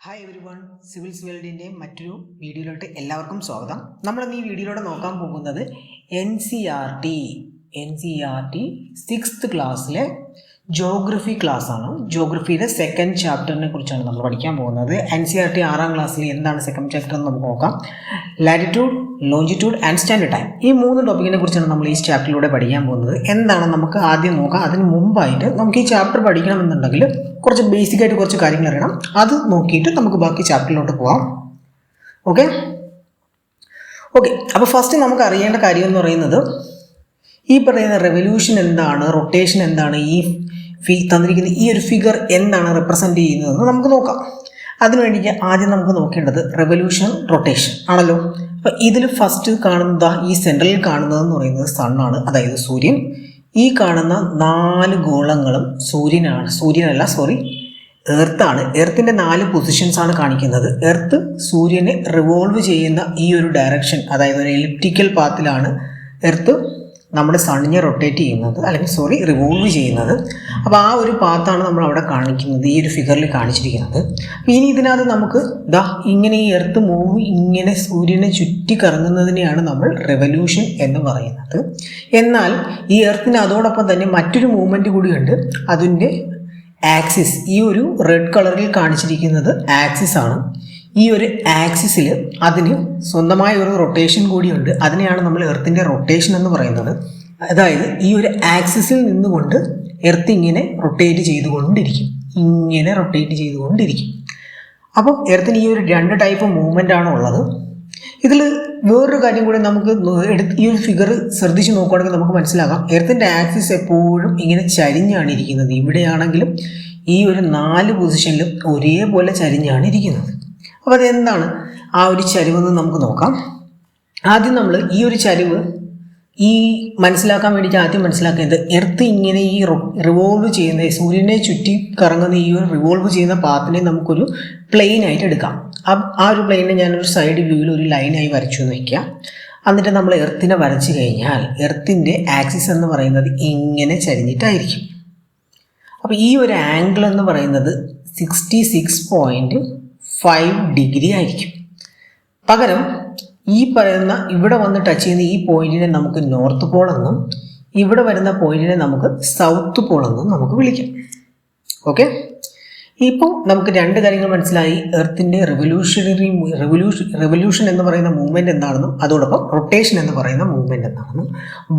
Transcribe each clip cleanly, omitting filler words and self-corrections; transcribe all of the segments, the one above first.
Hi every one, civils വേൾഡിൻ്റെ മറ്റൊരു വീഡിയോയിലോട്ട് എല്ലാവർക്കും സ്വാഗതം. നമ്മളിന്ന് ഈ വീഡിയോയിലൂടെ നോക്കാൻ പോകുന്നത് N C R T 6th ക്ലാസ്സിലെ ജോഗ്രഫി ക്ലാസ്സാണ്. ജോഗ്രഫിയുടെ സെക്കൻഡ് ചാപ്റ്ററിനെ കുറിച്ചാണ് നമ്മൾ പഠിക്കാൻ പോകുന്നത്. എൻ സി ആർ ടി 6ാം ക്ലാസ്സിൽ എന്താണ് സെക്കൻഡ് ചാപ്റ്റർ എന്ന് നമുക്ക് നോക്കാം. Latitude, longitude and standard time, ഈ 3 ടോപ്പിക്കിനെ കുറിച്ചാണ് നമ്മൾ ഈ ചാപ്റ്ററിലൂടെ പഠിക്കാൻ പോകുന്നത്. എന്താണ് നമുക്ക് ആദ്യം നോക്കാം. അതിന് മുമ്പായിട്ട് നമുക്ക് ഈ ചാപ്റ്റർ പഠിക്കണമെന്നുണ്ടെങ്കിൽ കുറച്ച് ബേസിക്കായിട്ട് കുറച്ച് കാര്യങ്ങൾ അറിയണം. അത് നോക്കിയിട്ട് നമുക്ക് ബാക്കി ചാപ്റ്ററിലോട്ട് പോകാം. ഓക്കെ, അപ്പോൾ ഫസ്റ്റ് നമുക്ക് അറിയേണ്ട കാര്യം എന്ന് പറയുന്നത് ഈ പറയുന്ന റെവല്യൂഷൻ എന്താണ്, റൊട്ടേഷൻ എന്താണ്, തന്നിരിക്കുന്ന ഈ ഒരു ഫിഗർ എന്താണ് റെപ്രസെൻ്റ് ചെയ്യുന്നതെന്ന് നമുക്ക് നോക്കാം. അതിനുവേണ്ടി ആദ്യം നമുക്ക് നോക്കേണ്ടത് റെവല്യൂഷൻ, റൊട്ടേഷൻ ആണല്ലോ. അപ്പോൾ ഇതിൽ ഫസ്റ്റ് കാണുന്ന ഈ സെൻട്രലിൽ കാണുന്നതെന്ന് പറയുന്നത് സണ്ണാണ്, അതായത് സൂര്യൻ. ഈ കാണുന്ന 4 ഗോളങ്ങളും എർത്താണ്. എർത്തിൻ്റെ 4 പൊസിഷൻസാണ് കാണിക്കുന്നത്. എർത്ത് സൂര്യനെ റിവോൾവ് ചെയ്യുന്ന ഈ ഒരു ഡയറക്ഷൻ, അതായത് ഒരു എലിപ്റ്റിക്കൽ പാത്തിലാണ് എർത്ത് നമ്മുടെ സണ്ണിനെ റൊട്ടേറ്റ് ചെയ്യുന്നത്, റിവോൾവ് ചെയ്യുന്നത്. അപ്പോൾ ആ ഒരു പാത്താണ് നമ്മൾ അവിടെ കാണിക്കുന്നത്, ഈ ഒരു ഫിഗറിൽ കാണിച്ചിരിക്കുന്നത്. അപ്പോൾ ഇനി ഇതിനകത്ത് നമുക്ക് ഇങ്ങനെ ഈ എർത്ത് മൂവ് ഇങ്ങനെ സൂര്യനെ ചുറ്റി കറങ്ങുന്നതിനെയാണ് നമ്മൾ റെവല്യൂഷൻ എന്ന് പറയുന്നത്. എന്നാൽ ഈ എർത്തിന് അതോടൊപ്പം തന്നെ മറ്റൊരു മൂവ്മെൻറ്റ് കൂടിയുണ്ട്. അതിൻ്റെ ആക്സിസ്, ഈ ഒരു റെഡ് കളറിൽ കാണിച്ചിരിക്കുന്നത് ആക്സിസ് ആണ്. ഈ ഒരു ആക്സിസിൽ അതിന് സ്വന്തമായ ഒരു റൊട്ടേഷൻ കൂടിയുണ്ട്. അതിനെയാണ് നമ്മൾ എർത്തിൻ്റെ റൊട്ടേഷൻ എന്ന് പറയുന്നത്. അതായത് ഈ ഒരു ആക്സിസിൽ നിന്നുകൊണ്ട് എർത്ത് ഇങ്ങനെ റൊട്ടേറ്റ് ചെയ്തുകൊണ്ടിരിക്കും. അപ്പം എർത്തിന് ഈ ഒരു 2 ടൈപ്പ് മൂവ്മെൻ്റ് ആണ് ഉള്ളത്. ഇതിൽ വേറൊരു കാര്യം കൂടി നമുക്ക് ഈ ഒരു ഫിഗർ ശ്രദ്ധിച്ച് നോക്കുകയാണെങ്കിൽ നമുക്ക് മനസ്സിലാക്കാം, എർത്തിൻ്റെ ആക്സിസ് എപ്പോഴും ഇങ്ങനെ ചരിഞ്ഞാണ് ഇരിക്കുന്നത്. ഇവിടെയാണെങ്കിലും ഈ ഒരു 4 പൊസിഷനിലും ഒരേപോലെ ചരിഞ്ഞാണ് ഇരിക്കുന്നത്. അപ്പോൾ അതെന്താണ് ആ ഒരു ചരിവെന്ന് നമുക്ക് നോക്കാം. ആദ്യം നമ്മൾ ഈ ഒരു ചരിവ് മനസ്സിലാക്കാൻ വേണ്ടിയിട്ട് ആദ്യം മനസ്സിലാക്കേണ്ടത്, എർത്ത് ഇങ്ങനെ ഈ റിവോൾവ് ചെയ്യുന്ന, സൂര്യനെ ചുറ്റി കറങ്ങുന്ന ഈ ഒരു റിവോൾവ് ചെയ്യുന്ന പാത്തിനെ നമുക്കൊരു പ്ലെയിൻ ആയിട്ട് എടുക്കാം. ആ ഒരു പ്ലെയിനെ ഞാനൊരു സൈഡ് വ്യൂവിൽ ഒരു ലൈനായി വരച്ചു എന്ന് വയ്ക്കുക. എന്നിട്ട് നമ്മൾ എർത്തിനെ വരച്ചു കഴിഞ്ഞാൽ എർത്തിൻ്റെ ആക്സിസ് എന്ന് പറയുന്നത് ഇങ്ങനെ ചരിഞ്ഞിട്ടായിരിക്കും. അപ്പോൾ ഈ ഒരു ആംഗിൾ എന്ന് പറയുന്നത് 66.5 ഡിഗ്രി ആയിരിക്കും. പകരം ഈ പറയുന്ന ഇവിടെ വന്ന് ടച്ച് ചെയ്യുന്ന ഈ പോയിന്റിനെ നമുക്ക് നോർത്ത് പോൾ എന്നും ഇവിടെ വരുന്ന പോയിന്റിനെ നമുക്ക് സൗത്ത് പോൾ എന്നും നമുക്ക് വിളിക്കാം. ഓക്കെ, ഇപ്പോൾ നമുക്ക് 2 കാര്യങ്ങൾ മനസ്സിലായി. എർത്തിൻ്റെ റെവല്യൂഷൻ എന്ന് പറയുന്ന മൂവ്മെൻറ്റ് എന്താണെന്നും അതോടൊപ്പം റൊട്ടേഷൻ എന്ന് പറയുന്ന മൂവ്മെൻറ്റ് എന്താണെന്നും.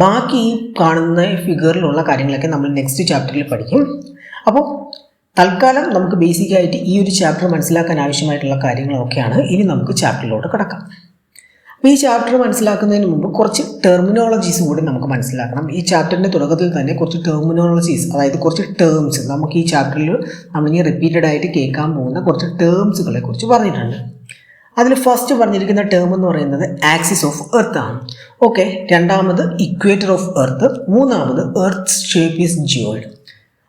ബാക്കി ഈ കാണുന്ന ഫിഗറിലുള്ള കാര്യങ്ങളൊക്കെ നമ്മൾ നെക്സ്റ്റ് ചാപ്റ്ററിൽ പഠിക്കും. അപ്പോൾ തൽക്കാലം നമുക്ക് ബേസിക്കായിട്ട് ഈ ഒരു ചാപ്റ്റർ മനസ്സിലാക്കാൻ ആവശ്യമായിട്ടുള്ള കാര്യങ്ങളൊക്കെയാണ്. ഇനി നമുക്ക് ചാപ്റ്ററിലോട്ട് കിടക്കാം. അപ്പോൾ ഈ ചാപ്റ്റർ മനസ്സിലാക്കുന്നതിന് മുമ്പ് കുറച്ച് ടെർമിനോളജീസും കൂടി നമുക്ക് മനസ്സിലാക്കണം. ഈ ചാപ്റ്ററിൻ്റെ തുടക്കത്തിൽ തന്നെ കുറച്ച് ടെർമിനോളജീസ്, അതായത് കുറച്ച് ടേംസ് നമുക്ക് ഈ ചാപ്റ്ററിൽ നമ്മളിങ്ങനെ റിപ്പീറ്റഡ് ആയിട്ട് കേൾക്കാൻ പോകുന്ന കുറച്ച് ടേംസുകളെ കുറിച്ച് പറഞ്ഞിട്ടുണ്ട്. അതിൽ ഫസ്റ്റ് പറഞ്ഞിരിക്കുന്ന ടേം എന്ന് പറയുന്നത് ആക്സിസ് ഓഫ് എർത്ത് ആണ്. ഓക്കെ, രണ്ടാമത് ഇക്വേറ്റർ ഓഫ് എർത്ത്, മൂന്നാമത് എർത്ത് ഷേപ്പ് ഈസ് ജിയോയിഡ്.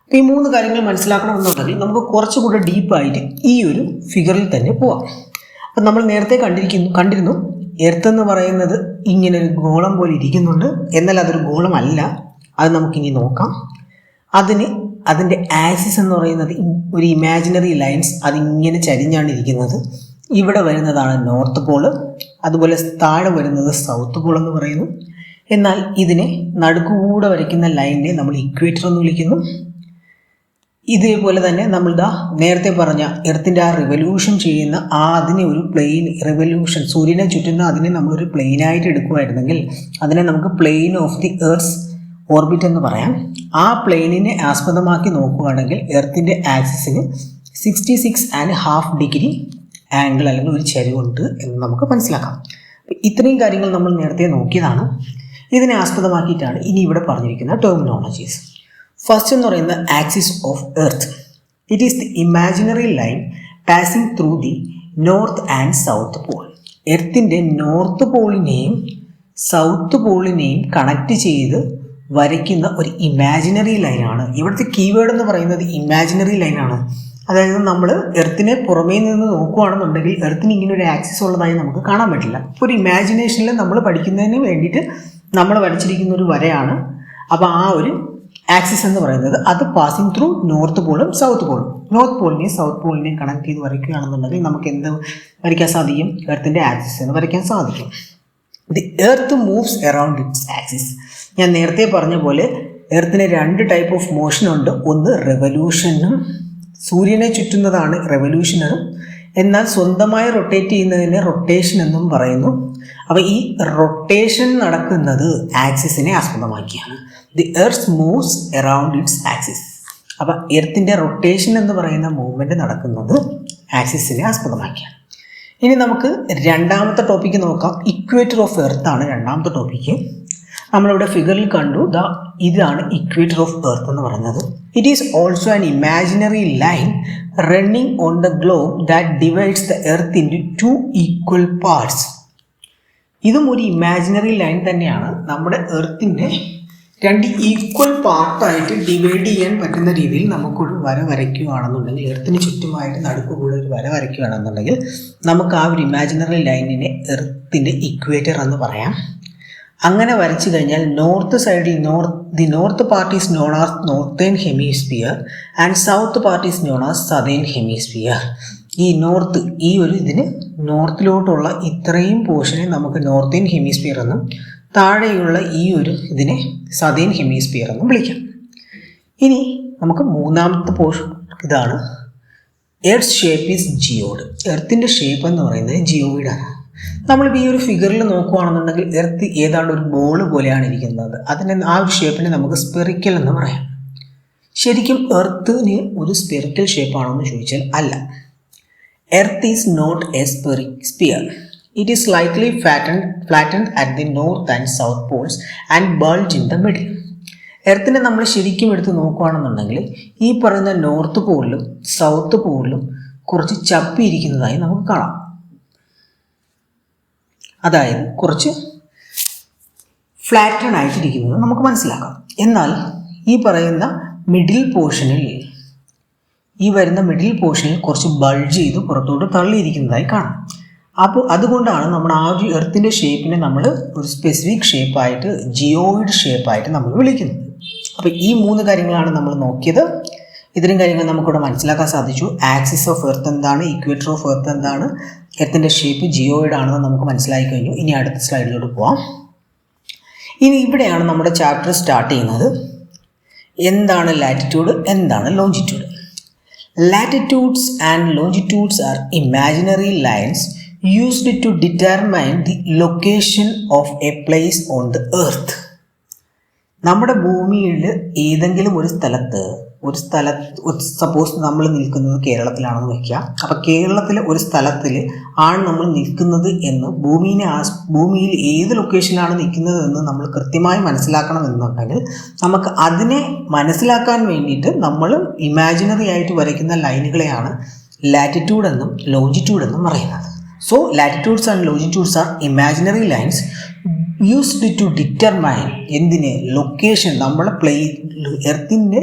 അപ്പോൾ ഈ 3 കാര്യങ്ങൾ മനസ്സിലാക്കണമെന്നുണ്ടെങ്കിൽ നമുക്ക് കുറച്ചുകൂടെ ഡീപ്പായിട്ട് ഈ ഒരു ഫിഗറിൽ തന്നെ പോവാം. അപ്പം നമ്മൾ നേരത്തെ കണ്ടിരുന്നു എർത്ത് എന്ന് പറയുന്നത് ഇങ്ങനെ ഒരു ഗോളം പോലെ ഇരിക്കുന്നുണ്ട്. എന്നാൽ അതൊരു ഗോളമല്ല. അത് നമുക്കിനി നോക്കാം. അതിൻ്റെ ആക്സിസ് എന്ന് പറയുന്നത് ഒരു ഇമാജിനറി ലൈൻസ്, അതിങ്ങനെ ചരിഞ്ഞാണ് ഇരിക്കുന്നത്. ഇവിടെ വരുന്നതാണ് നോർത്ത് പോള്, അതുപോലെ താഴെ വരുന്നത് സൗത്ത് പോൾ എന്ന് പറയുന്നു. എന്നാൽ ഇതിനെ നടുക്കുകൂടെ വരയ്ക്കുന്ന ലൈനിനെ നമ്മൾ ഇക്വേറ്റർ എന്ന് വിളിക്കുന്നു. ഇതേപോലെ തന്നെ നമ്മൾ നേരത്തെ പറഞ്ഞ എർത്തിൻ്റെ ആ റിവല്യൂഷൻ ചെയ്യുന്ന അതിനെ ഒരു പ്ലെയിൻ സൂര്യനെ ചുറ്റുന്ന അതിനെ നമ്മളൊരു പ്ലെയിനായിട്ട് എടുക്കുമായിരുന്നെങ്കിൽ അതിനെ നമുക്ക് plain of the earth's orbit എന്ന് പറയാം. ആ പ്ലെയിനിനെ ആസ്പദമാക്കി നോക്കുകയാണെങ്കിൽ എർത്തിൻ്റെ ആക്സിസിന് 66.5 ഡിഗ്രി ആംഗിൾ അല്ലെങ്കിൽ ഒരു ചരിവുണ്ട് എന്ന് നമുക്ക് മനസ്സിലാക്കാം. ഇത്രയും കാര്യങ്ങൾ നമ്മൾ നേരത്തെ നോക്കിയതാണ്. ഇതിനെ ആസ്പദമാക്കിയിട്ടാണ് ഇനി ഇവിടെ പറഞ്ഞിരിക്കുന്ന ടെർമിനോളജീസ്. ഫസ്റ്റ് എന്ന് പറയുന്ന axis of earth. It is the imaginary line passing through the north and south pole. എർത്തിൻ്റെ നോർത്ത് പോളിനെയും സൗത്ത് പോളിനെയും കണക്ട് ചെയ്ത് വരയ്ക്കുന്ന ഒരു ഇമാജിനറി ലൈനാണ്. ഇവിടുത്തെ കീവേഡ് എന്ന് പറയുന്നത് ഇമാജിനറി ലൈനാണ്. അതായത് നമ്മൾ എർത്തിനെ പുറമേ നിന്ന് നോക്കുകയാണെന്നുണ്ടെങ്കിൽ എർത്തിന് ഇങ്ങനെ ഒരു ആക്സിസ് ഉള്ളതായി നമുക്ക് കാണാൻ പറ്റില്ല. ഒരു ഇമാജിനേഷനിൽ നമ്മൾ പഠിക്കുന്നതിന് വേണ്ടിയിട്ട് നമ്മൾ വരച്ചിരിക്കുന്ന ഒരു വരയാണ്. അപ്പോൾ ആ ഒരു ആക്സിസ് എന്ന് പറയുന്നത് അത് പാസിംഗ് ത്രൂ നോർത്ത് പോളും സൗത്ത് പോളും. നോർത്ത് പോളിനെയും സൗത്ത് പോളിനെയും കണക്ട് ചെയ്ത് വരയ്ക്കുകയാണെന്നുണ്ടെങ്കിൽ നമുക്ക് എന്ത് വരയ്ക്കാൻ സാധിക്കും? എർത്തിൻ്റെ ആക്സിസ് എന്ന് വരയ്ക്കാൻ സാധിക്കും. The earth moves around it's axis. ഞാൻ നേരത്തെ പറഞ്ഞ പോലെ എർത്തിന് 2 ടൈപ്പ് ഓഫ് മോഷൻ ഉണ്ട്. ഒന്ന് റെവല്യൂഷനും, സൂര്യനെ ചുറ്റുന്നതാണ് റെവല്യൂഷനും, എന്നാൽ സ്വന്തമായി റൊട്ടേറ്റ് ചെയ്യുന്നതിനെ റൊട്ടേഷൻ എന്നും പറയുന്നു. അപ്പോൾ ഈ റൊട്ടേഷൻ നടക്കുന്നത് ആക്സിസിനെ ആസ്പദമാക്കിയാണ്. The earth moves around it's axis. അപ്പോൾ എർത്തിൻ്റെ റൊട്ടേഷൻ എന്ന് പറയുന്ന മൂവ്മെൻറ്റ് നടക്കുന്നത് ആക്സിസിനെ ആസ്പദമാക്കിയാണ്. ഇനി നമുക്ക് രണ്ടാമത്തെ ടോപ്പിക്ക് നോക്കാം. ഇക്വേറ്റർ ഓഫ് എർത്ത് ആണ് രണ്ടാമത്തെ ടോപ്പിക്ക്. നമ്മളിവിടെ ഫിഗറിൽ കണ്ടു, ഇതാണ് ഇക്വേറ്റർ ഓഫ് എർത്ത് എന്ന് പറയുന്നത്. It is also an imaginary line running on the globe that divides the earth into 2 equal parts. ഇതും ഒരു ഇമാജിനറി ലൈൻ തന്നെയാണ്. നമ്മുടെ എർത്തിൻ്റെ 2 ഈക്വൽ പാർട്ടായിട്ട് ഡിവൈഡ് ചെയ്യാൻ പറ്റുന്ന രീതിയിൽ നമുക്കൊരു വര വരയ്ക്കുകയാണെന്നുണ്ടെങ്കിൽ, എർത്തിന് ചുറ്റുമായിട്ട് നടുക്കുകൂടെ ഒരു വര വരയ്ക്കുകയാണെന്നുണ്ടെങ്കിൽ നമുക്ക് ആ ഒരു ഇമാജിനറി ലൈനിനെ എർത്തിൻ്റെ ഇക്വേറ്റർ എന്ന് പറയാം. അങ്ങനെ വരച്ചു കഴിഞ്ഞാൽ നോർത്ത് സൈഡിൽ the north part is known as northern hemisphere and south part is known as southern hemisphere. ഈ നോർത്ത്, ഈ ഒരു ഇതിന് നോർത്തിലോട്ടുള്ള ഇത്രയും പോർഷനെ നമുക്ക് നോർത്തേൺ ഹെമിസ്ഫിയർ എന്നും താഴെയുള്ള ഈ ഒരു ഇതിനെ സതേൺ ഹെമിസ്ഫിയർ എന്നും വിളിക്കാം. ഇനി നമുക്ക് മൂന്നാമത്തെ പോർഷൻ ഇതാണ്. Earth shape is geoid. എർത്തിൻ്റെ ഷേപ്പ് എന്ന് പറയുന്നത് ജിയോയിഡാണ്. നമ്മളിപ്പോൾ ഈ ഒരു ഫിഗറിൽ നോക്കുകയാണെന്നുണ്ടെങ്കിൽ എർത്ത് ഏതാണ്ട് ഒരു ബോൾ പോലെയാണ് ഇരിക്കുന്നത്. ആ ഒരു ഷേപ്പിനെ നമുക്ക് സ്പെറിക്കൽ എന്ന് പറയാം. ശരിക്കും എർത്തിന് ഒരു സ്പെറിക്കൽ ഷേപ്പാണോ എന്ന് ചോദിച്ചാൽ അല്ല. Earth is not a sphere. It is slightly flattened at the north and south poles and bulge in the middle. എർത്തിനെ നമ്മൾ ശരിക്കും എടുത്ത് നോക്കുകയാണെന്നുണ്ടെങ്കിൽ ഈ പറയുന്ന നോർത്ത് പോളിലും സൗത്ത് പോളിലും കുറച്ച് ചപ്പിയിരിക്കുന്നതായി നമുക്ക് കാണാം. അതായത് കുറച്ച് ഫ്ലാറ്റൺ ആയിട്ടിരിക്കുന്നത് നമുക്ക് മനസ്സിലാക്കാം. എന്നാൽ ഈ പറയുന്ന മിഡിൽ പോർഷനിൽ, ഈ വരുന്ന മിഡിൽ പോർഷനിൽ കുറച്ച് ബൾജ് ചെയ്ത് പുറത്തോട്ട് തള്ളിയിരിക്കുന്നതായി കാണാം. അപ്പോൾ അതുകൊണ്ടാണ് നമ്മൾ ആ ഒരു എർത്തിൻ്റെ ഷേപ്പിനെ നമ്മൾ ഒരു സ്പെസിഫിക് ഷേപ്പായിട്ട്, ജിയോയിഡ് ഷേപ്പായിട്ട് നമ്മൾ വിളിക്കുന്നത്. അപ്പോൾ ഈ 3 കാര്യങ്ങളാണ് നമ്മൾ നോക്കിയത്. ഇത്രയും കാര്യങ്ങൾ നമുക്കിവിടെ മനസ്സിലാക്കാൻ സാധിച്ചു. ആക്സിസ് ഓഫ് എർത്ത് എന്താണ്, ഇക്വേറ്റർ ഓഫ് എർത്ത് എന്താണ്, എർത്തിൻ്റെ ഷേപ്പ് ജിയോയിഡ് ആണെന്ന് നമുക്ക് മനസ്സിലാക്കി കഴിഞ്ഞു. ഇനി അടുത്ത സ്ലൈഡിലോട്ട് പോവാം. ഇനി ഇവിടെയാണ് നമ്മുടെ ചാപ്റ്റർ സ്റ്റാർട്ട് ചെയ്യുന്നത്. എന്താണ് ലാറ്റിറ്റ്യൂഡ്, എന്താണ് longitude? Latitudes and longitudes are imaginary lines used to determine the location of a place on the earth. നമ്മുടെ ഭൂമിയിൽ ഏതെങ്കിലും ഒരു സ്ഥലത്ത് സപ്പോസ് നമ്മൾ നിൽക്കുന്നത് കേരളത്തിലാണെന്ന് വയ്ക്കുക. അപ്പോൾ കേരളത്തിലെ ഒരു സ്ഥലത്തിൽ ആണ് നമ്മൾ നിൽക്കുന്നത് എന്ന് ഭൂമിയിൽ ഏത് ലൊക്കേഷനിലാണ് നിൽക്കുന്നത് എന്ന് നമ്മൾ കൃത്യമായി മനസ്സിലാക്കണമെന്നുണ്ടെങ്കിൽ നമുക്ക് അതിനെ മനസ്സിലാക്കാൻ വേണ്ടിയിട്ട് നമ്മൾ ഇമാജിനറി ആയിട്ട് വരയ്ക്കുന്ന ലൈനുകളെയാണ് ലാറ്റിറ്റ്യൂഡ് എന്നും ലോഞ്ചിറ്റ്യൂഡ് എന്നും പറയുന്നത്. So latitudes and longitudes are imaginary lines used to determine എന്തിനെ, ലൊക്കേഷൻ, നമ്മളെ എർത്തിൻ്റെ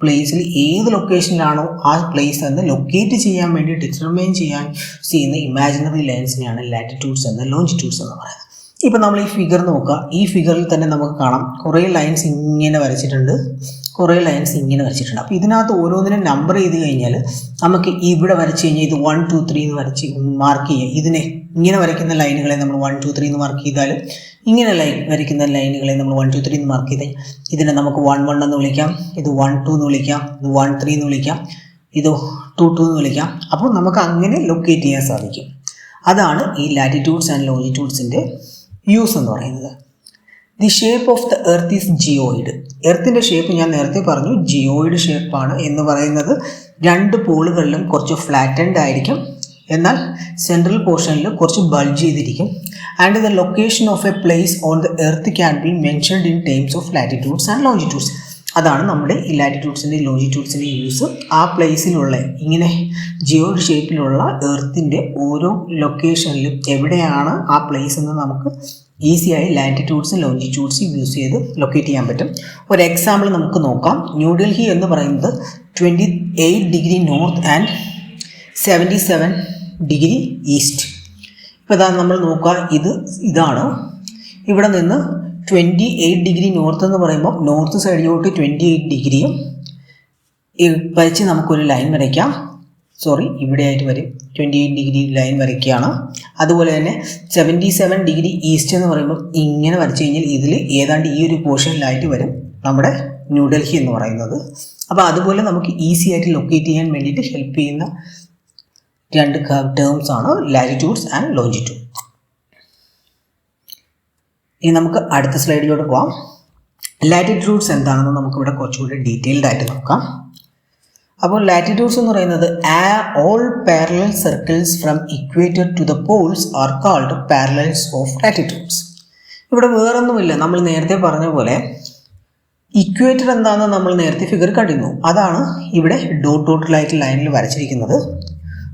പ്ലേസിൽ ഏത് ലൊക്കേഷനിലാണോ ആ പ്ലേസ് എന്ന് ലൊക്കേറ്റ് ചെയ്യാൻ വേണ്ടി ഡിറ്റർമൈൻ ചെയ്യുന്ന ഇമാജിനറി ലൈൻസിനെയാണ് ലാറ്റിറ്റ്യൂഡ്സ് എന്ന് ലോഞ്ചിറ്റ്യൂഡ്സ് എന്ന് പറയുന്നത്. ഇപ്പോൾ നമ്മൾ ഈ ഫിഗർ നോക്കുക. ഈ ഫിഗറിൽ തന്നെ നമുക്ക് കാണാം കുറേ ലൈൻസ് ഇങ്ങനെ വരച്ചിട്ടുണ്ട്, കുറേ ലൈൻസ് ഇങ്ങനെ വരച്ചിട്ടുണ്ട്. അപ്പോൾ ഇതിനകത്ത് ഓരോന്നിനും നമ്പർ ചെയ്ത് കഴിഞ്ഞാൽ നമുക്ക് ഇവിടെ വരച്ച് കഴിഞ്ഞാൽ ഇത് 1 2 3 എന്ന് വരച്ച് മാർക്ക് ചെയ്യുക. ഇതിനെ ഇങ്ങനെ വരയ്ക്കുന്ന ലൈനുകളെ നമ്മൾ 1 2 3 എന്ന് മാർക്ക് ചെയ്താൽ, ഇങ്ങനെ വരയ്ക്കുന്ന ലൈനുകളെ നമ്മൾ 1 2 3 എന്ന് മാർക്ക് ചെയ്താൽ ഇതിനെ നമുക്ക് 1 1 എന്ന് വിളിക്കാം, ഇത് 1 2 എന്ന് വിളിക്കാം, ഇത് 1 3 എന്ന് വിളിക്കാം, ഇത് 2 2 എന്ന് വിളിക്കാം. അപ്പോൾ നമുക്ക് അങ്ങനെ ലൊക്കേറ്റ് ചെയ്യാൻ സാധിക്കും. അതാണ് ഈ ലാറ്റിറ്റ്യൂഡ്സ് ആൻഡ് ലോഞ്ചിറ്റ്യൂഡ്സിൻ്റെ യൂസ് എന്ന് പറയുന്നത്. The shape of the earth is geoid. എർത്തിൻ്റെ ഷേപ്പ് ഞാൻ നേരത്തെ പറഞ്ഞു ജിയോയിഡ് ഷേപ്പാണ് എന്ന് പറയുന്നത്. 2 പോളുകളിലും കുറച്ച് ഫ്ലാറ്റൻഡ് ആയിരിക്കും, എന്നാൽ സെൻട്രൽ പോർഷനിൽ കുറച്ച് ബൾജ് ചെയ്തിരിക്കും. And the location of A place on the earth can be mentioned in terms of latitudes and longitudes. അതാണ് നമ്മുടെ ഈ ലാറ്റിറ്റ്യൂഡ്സിൻ്റെ ലോഞ്ചിറ്റ്യൂഡ്സിൻ്റെ യൂസ്. ആ പ്ലേസിലുള്ള ഇങ്ങനെ ജിയോയിഡ് ഷേപ്പിലുള്ള എർത്തിൻ്റെ ഓരോ ലൊക്കേഷനിലും എവിടെയാണ് ആ പ്ലേസ് എന്ന് നമുക്ക് ഈസിയായി ലാറ്റിറ്റ്യൂഡ്സും ലോഞ്ചിറ്റ്യൂഡ്സും യൂസ് ചെയ്ത് ലൊക്കേറ്റ് ചെയ്യാൻ പറ്റും. ഒരു എക്സാമ്പിൾ നമുക്ക് നോക്കാം. ന്യൂഡൽഹി എന്ന് പറയുന്നത് 28 degree north and 77 degree east. ഇപ്പോൾ ഇതാ നമ്മൾ നോക്കുക, ഇതാണ് ഇവിടെ നിന്ന് 28 ഡിഗ്രി നോർത്ത് എന്ന് പറയുമ്പോൾ നോർത്ത് സൈഡിലോട്ട് 28 ഡിഗ്രിയും വരച്ച് നമുക്കൊരു ലൈൻ വരയ്ക്കാം. ഇവിടെ ആയിട്ട് വരും 28 ഡിഗ്രി ലൈൻ വരയ്ക്കുകയാണ്. അതുപോലെ തന്നെ 77 ഡിഗ്രി ഈസ്റ്റ് എന്ന് പറയുമ്പോൾ ഇങ്ങനെ വരച്ചു കഴിഞ്ഞാൽ ഇതിൽ ഏതാണ്ട് ഈ ഒരു പോർഷനിലായിട്ട് വരും നമ്മുടെ ന്യൂഡൽഹി എന്ന് പറയുന്നത്. അപ്പോൾ അതുപോലെ നമുക്ക് ഈസി ആയിട്ട് ലൊക്കേറ്റ് ചെയ്യാൻ വേണ്ടിയിട്ട് ഹെൽപ്പ് ചെയ്യുന്ന രണ്ട് ടേംസ് ആണ് ലാറ്റിറ്റ്യൂഡ്സ് ആൻഡ് ലോഞ്ചിറ്റ്യൂഡ്. ഇനി നമുക്ക് അടുത്ത സ്ലൈഡിലോട്ട് പോകാം. ലാറ്റിറ്റ്യൂഡ്സ് എന്താണെന്ന് നമുക്കിവിടെ കുറച്ചുകൂടി ഡീറ്റെയിൽഡ് ആയിട്ട് നോക്കാം. അപ്പോൾ ലാറ്റിറ്റ്യൂഡ്സ് എന്ന് പറയുന്നത് all parallel circles from equator to the poles are called parallels of latitudes. ഇവിടെ വേറൊന്നുമില്ല, നമ്മൾ നേരത്തെ പറഞ്ഞ പോലെ ഇക്വേറ്റർ എന്താണെന്ന് നമ്മൾ നേരത്തെ ഫിഗർ കണ്ടിരുന്നു. അതാണ് ഇവിടെ ഡോട്ടായിട്ട് ലൈനിൽ വരച്ചിരിക്കുന്നത്.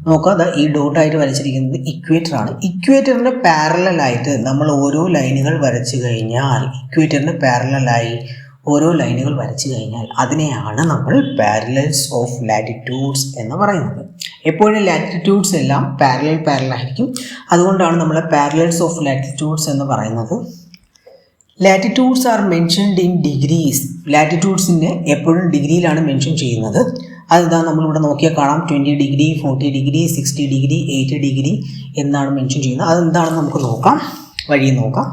നോക്കാം, ഈ ഡോട്ടായിട്ട് വരച്ചിരിക്കുന്നത് ഇക്വേറ്റർ ആണ്. ഇക്വേറ്ററിന് പാരലലായിട്ട് നമ്മൾ ഓരോ ലൈനുകൾ വരച്ചു കഴിഞ്ഞാൽ അതിനെയാണ് നമ്മൾ പാരലൽസ് ഓഫ് ലാറ്റിറ്റ്യൂഡ്സ് എന്ന് പറയുന്നത്. എപ്പോഴും ലാറ്റിറ്റ്യൂഡ്സ് എല്ലാം പാരലൽ ആയിരിക്കും. അതുകൊണ്ടാണ് നമ്മൾ പാരലൽസ് ഓഫ് ലാറ്റിറ്റ്യൂഡ്സ് എന്ന് പറയുന്നത്. Latitudes are mentioned in degrees. ലാറ്റിറ്റ്യൂഡ്സിനെ എപ്പോഴും ഡിഗ്രിയിലാണ് മെൻഷൻ ചെയ്യുന്നത്. അതെന്താ നമ്മളിവിടെ നോക്കിയാൽ കാണാം. 20 ഡിഗ്രി, 40 ഡിഗ്രി, 60 ഡിഗ്രി, 80 ഡിഗ്രി എന്നാണ് മെൻഷൻ ചെയ്യുന്നത്. അതെന്താണെന്ന് നമുക്ക് നോക്കാം, വഴി നോക്കാം.